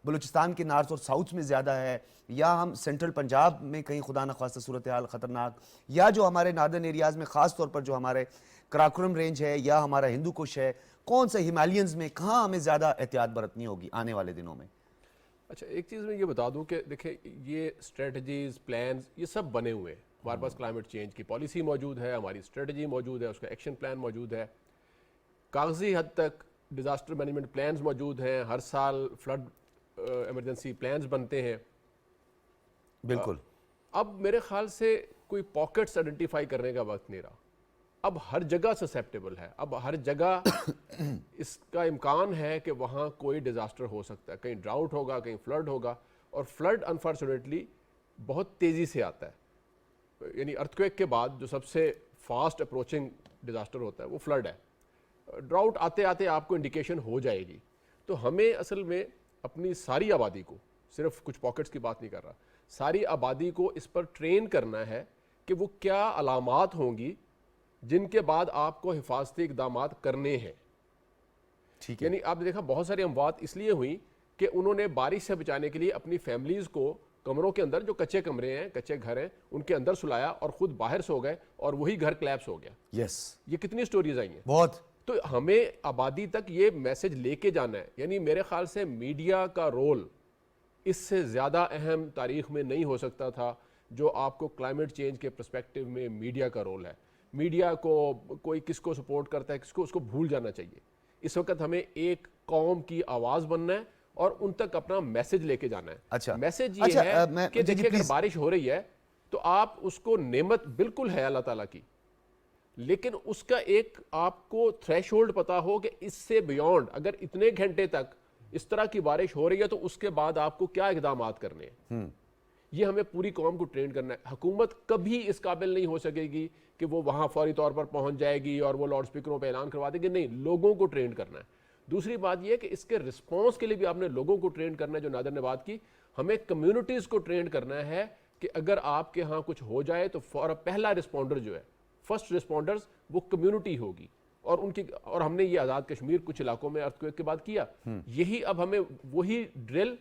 بلوچستان کے نارتھ اور ساؤتھ میں زیادہ ہے, یا ہم سینٹرل پنجاب میں کہیں خدا نخواستہ صورتحال خطرناک, یا جو ہمارے ناردرن ایریاز میں خاص طور پر جو ہمارے کراکورم رینج ہے یا ہمارا ہندو کش ہے, کون سے ہمالینز میں کہاں ہمیں زیادہ احتیاط برتنی ہوگی آنے والے دنوں میں؟ اچھا, ایک چیز میں یہ بتا دوں کہ دیکھیں یہ اسٹریٹجیز, پلانز, یہ سب بنے ہوئے ہیں. ہمارے پاس کلائمیٹ چینج کی پالیسی موجود ہے, ہماری اسٹریٹجی موجود ہے, اس کا ایکشن پلان موجود ہے, کاغذی حد تک ڈیزاسٹر مینجمنٹ پلانز موجود ہیں, ہر سال فلڈ ایمرجنسی پلانز بنتے ہیں. بالکل. اب میرے خیال سے کوئی پاکٹس آئیڈینٹیفائی کرنے کا وقت نہیں رہا. اب ہر جگہ سسیپٹیبل ہے, اب ہر جگہ اس کا امکان ہے کہ وہاں کوئی ڈیزاسٹر ہو سکتا ہے, کہیں ڈراؤٹ ہوگا, کہیں فلڈ ہوگا, اور فلڈ انفارچونیٹلی بہت تیزی سے آتا ہے. یعنی ارتھکویک کے بعد جو سب سے فاسٹ اپروچنگ ڈیزاسٹر ہوتا ہے وہ فلڈ ہے. ڈراؤٹ آتے آتے آپ کو انڈیکیشن ہو جائے گی. تو ہمیں اصل میں اپنی ساری آبادی کو, صرف کچھ پاکٹس کی بات نہیں کر رہا, ساری آبادی کو اس پر ٹرین کرنا ہے کہ وہ کیا علامات ہوں گی جن کے بعد آپ کو حفاظتی اقدامات کرنے ہیں. یعنی آپ نے دیکھا بہت ساری اموات اس لیے ہوئی کہ انہوں نے بارش سے بچانے کے لیے اپنی فیملیز کو کمروں کے اندر, جو کچے کمرے ہیں, کچے گھر ہیں, ان کے اندر سلایا اور خود باہر سو گئے اور وہی گھر کلیپس ہو گیا. یہ کتنی سٹوریز آئی ہیں بہت. تو ہمیں آبادی تک یہ میسج لے کے جانا ہے. یعنی میرے خیال سے میڈیا کا رول اس سے زیادہ اہم تاریخ میں نہیں ہو سکتا تھا جو آپ کو کلائمیٹ چینج کے پرسپیکٹیو میں میڈیا کا رول ہے. میڈیا کو کوئی کس کو سپورٹ کرتا ہے, کس کو, اس کو بھول جانا چاہیے. اس وقت ہمیں ایک قوم کی آواز بننا ہے اور ان تک اپنا میسج لے کے جانا ہے. اچھا, میسج یہ ہے کہ دیکھیں اگر بارش ہو رہی ہے تو آپ اس کو نعمت بالکل ہے اللہ تعالیٰ کی, لیکن اس کا ایک آپ کو تھریش ہولڈ پتا ہو کہ اس سے بیونڈ اگر اتنے گھنٹے تک اس طرح کی بارش ہو رہی ہے تو اس کے بعد آپ کو کیا اقدامات کرنے ہیں. یہ ہمیں پوری قوم کو ٹرین کرنا ہے. حکومت کبھی اس قابل نہیں ہو سکے گی کہ وہ وہاں فوری طور پر پہنچ جائے گی اور وہ لاؤڈ سپیکروں پہ اعلان کروا دے گی. نہیں, لوگوں کو ٹرین کرنا ہے. دوسری بات یہ کہ اس کے رسپانس کے لیے بھی آپ نے لوگوں کو ٹرین کرنا ہے. جو نادر نے بات کی, ہمیں کمیونٹیز کو ٹرین کرنا ہے کہ اگر آپ کے ہاں کچھ ہو جائے تو پہلا رسپونڈر جو ہے, فرسٹ رسپونڈرز, وہ کمیونٹی ہوگی. اور ان کی, اور ہم نے یہ آزاد کشمیر کچھ علاقوں میں ارتھکویک کے بعد کیا. یہی اب ہمیں وہی ڈرل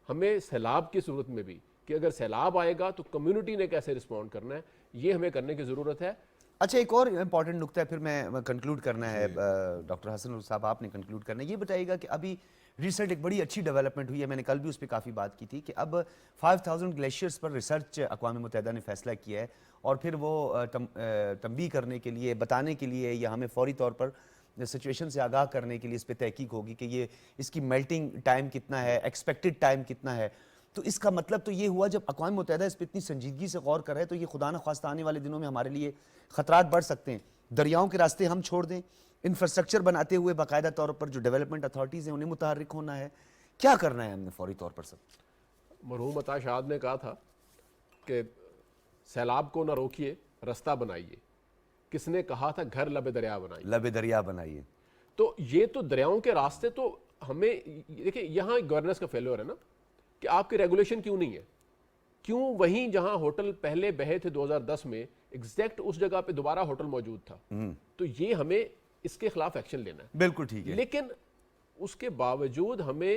ہمیں سیلاب کی صورت میں بھی, کہ اگر سیلاب آئے گا تو کمیونٹی نے کیسے رسپونڈ کرنا ہے, یہ ہمیں کرنے کی ضرورت ہے. اچھا, ایک اور امپورٹنٹ نکتہ ہے, پھر میں کنکلوڈ کرنا ہے. ڈاکٹر حسن صاحب آپ نے کنکلوڈ کرنا ہے. یہ بتائیے گا کہ ابھی ریسنٹ ایک بڑی اچھی ڈیولپمنٹ ہوئی ہے, میں نے کل بھی اس پہ کافی بات کی تھی, کہ اب 5000 گلیشیئرز پر ریسرچ اقوام متحدہ نے فیصلہ کیا ہے, اور پھر وہ تنبیہ کرنے کے لیے, بتانے کے لیے, یا ہمیں فوری طور پر سچویشن سے آگاہ کرنے کے لیے اس پہ تحقیق ہوگی کہ یہ اس کی میلٹنگ ٹائم کتنا ہے, ایکسپیکٹڈ ٹائم کتنا ہے. تو اس کا مطلب تو یہ ہوا جب اقوام متحدہ اس پہ اتنی سنجیدگی سے غور کر رہا ہے تو یہ خدا نخواستہ آنے والے دنوں میں ہمارے لیے خطرات بڑھ سکتے ہیں. دریاؤں کے راستے ہم چھوڑ دیں, انفراسٹرکچر بناتے ہوئے باقاعدہ طور پر جو ڈیولپمنٹ اتھارٹیز ہیں انہیں متحرک ہونا ہے. کیا کرنا ہے ہم نے فوری طور پر سب؟ مرحوم عطا شاد نے کہا تھا کہ سیلاب کو نہ روکیے, رستہ بنائیے. کس نے کہا تھا گھر لب دریا بنائیے. لب دریا بنائیے. تو یہ تو دریاؤں کے راستے تو ہمیں دیکھیں یہاں گورننس کا فیلور ہے نا کہ آپ کی ریگولیشن کیوں نہیں ہے. کیوں وہیں جہاں ہوٹل پہلے بہے تھے 2010 میں ایگزیکٹ اس جگہ پہ دوبارہ ہوٹل موجود تھا. تو یہ ہمیں اس کے خلاف ایکشن لینا ہے. بالکل ٹھیک ہے. لیکن اس کے باوجود ہمیں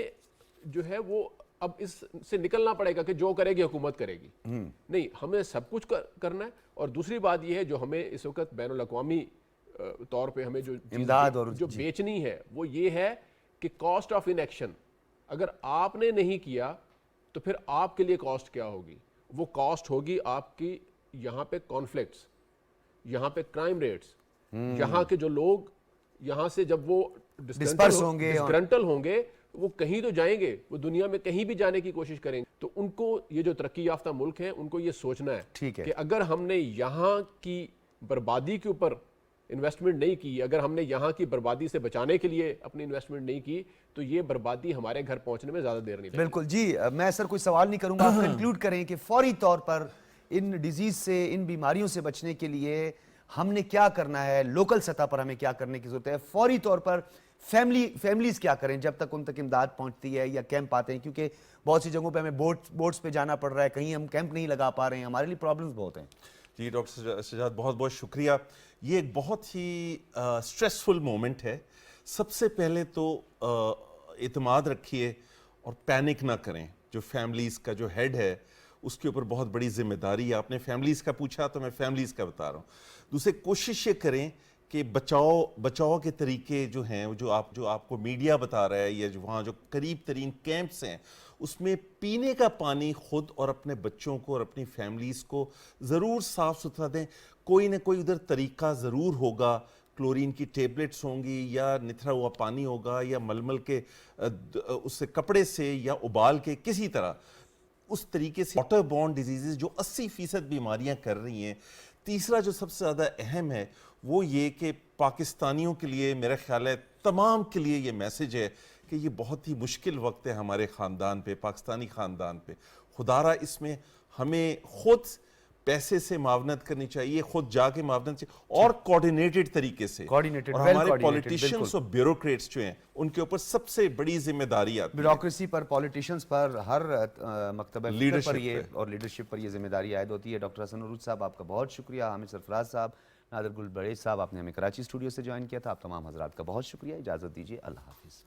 جو ہے وہ اب اس سے نکلنا پڑے گا کہ جو کرے گی حکومت کرے گی. نہیں, ہمیں سب کچھ کرنا ہے. اور دوسری بات یہ ہے جو ہمیں اس وقت بین الاقوامی طور پہ ہمیں جو امداد اور جو بیچنی ہے وہ یہ ہے کہ کاسٹ آف ان ایکشن. اگر آپ نے نہیں کیا تو پھر آپ کے لیے کاسٹ کیا ہوگی؟ وہ کاسٹ ہوگی آپ کی یہاں پہ کانفلکٹس, یہاں پہ کرائم ریٹس, یہاں کے جو لوگ یہاں سے جب وہ ڈسپرس ہوں گے, ڈسگرنٹل ہوں گے, وہ کہیں تو جائیں گے, وہ دنیا میں کہیں بھی جانے کی کوشش کریں گے. تو ان کو یہ جو ترقی یافتہ ملک ہیں ان کو یہ سوچنا ہے کہ اگر ہم نے یہاں کی بربادی کے اوپر انویسٹمنٹ نہیں کی, اگر ہم نے یہاں کی بربادی سے بچانے کے لیے اپنی انویسٹمنٹ نہیں کی تو یہ بربادی ہمارے گھر پہنچنے میں زیادہ دیر نہیں لگے. بالکل جی. میں سر کوئی سوال نہیں کروں گا, آپ کنکلوڈ کریں کہ فوری طور پر ان ڈیزیز سے, ان بیماریوں سے بچنے کے لیے ہم نے کیا کرنا ہے, لوکل سطح پر ہمیں کیا کرنے کی ضرورت ہے. فوری طور پر فیملیز کیا کریں جب تک ان تک امداد پہنچتی ہے یا کیمپ آتے ہیں, کیونکہ بہت سی جگہوں پہ ہمیں بوٹس پہ جانا پڑ رہا ہے, کہیں ہم کیمپ نہیں لگا پا رہے ہیں, ہمارے لیے پرابلمز بہت ہیں. جی ڈاکٹر سجاد بہت بہت شکریہ. یہ ایک بہت ہی سٹریسفل مومنٹ ہے. سب سے پہلے تو اعتماد رکھیے اور پینک نہ کریں. جو فیملیز کا جو ہیڈ ہے اس کے اوپر بہت بڑی ذمہ داری ہے. آپ نے فیملیز کا پوچھا تو میں فیملیز کا بتا رہا ہوں. دوسرے, کوشش یہ کریں کہ بچاؤ کے طریقے جو ہیں جو آپ کو میڈیا بتا رہا ہے یا وہاں جو قریب ترین کیمپس ہیں اس میں پینے کا پانی خود اور اپنے بچوں کو اور اپنی فیملیز کو ضرور صاف ستھرا دیں. کوئی نہ کوئی ادھر طریقہ ضرور ہوگا, کلورین کی ٹیبلٹس ہوں گی یا نتھرا ہوا پانی ہوگا یا ململ کے اس سے کپڑے سے یا ابال کے کسی طرح اس طریقے سے واٹر بورن ڈیزیزز جو 80% بیماریاں کر رہی ہیں. تیسرا جو سب سے زیادہ اہم ہے وہ یہ کہ پاکستانیوں کے لیے, میرا خیال ہے تمام کے لیے یہ میسج ہے کہ یہ بہت ہی مشکل وقت ہے ہمارے خاندان پہ, پاکستانی خاندان پہ. خدارہ اس میں ہمیں خود پیسے سے معاونت کرنی چاہیے, خود جا کے معاونت چاہیے اور کوارڈینیٹڈ طریقے سے. اور ہمارے پولیٹیشنز اور بیوروکریٹس جو ہیں ان کے اوپر سب سے بڑی ذمہ داری آتی ہے. بیوروکریسی پر, پولیٹیشنز پر, ہر مکتبہ فکر پر یہ اور لیڈرشپ پر یہ ذمہ داری عائد ہوتی ہے. ڈاکٹر حسن عروج صاحب آپ کا بہت شکریہ. حامد سرفراز صاحب, نادر گل بڑیچ صاحب, آپ نے ہمیں کراچی اسٹوڈیو سے جوائن کیا تھا. آپ تمام حضرات کا بہت شکریہ. اجازت دیجیے, اللہ حافظ.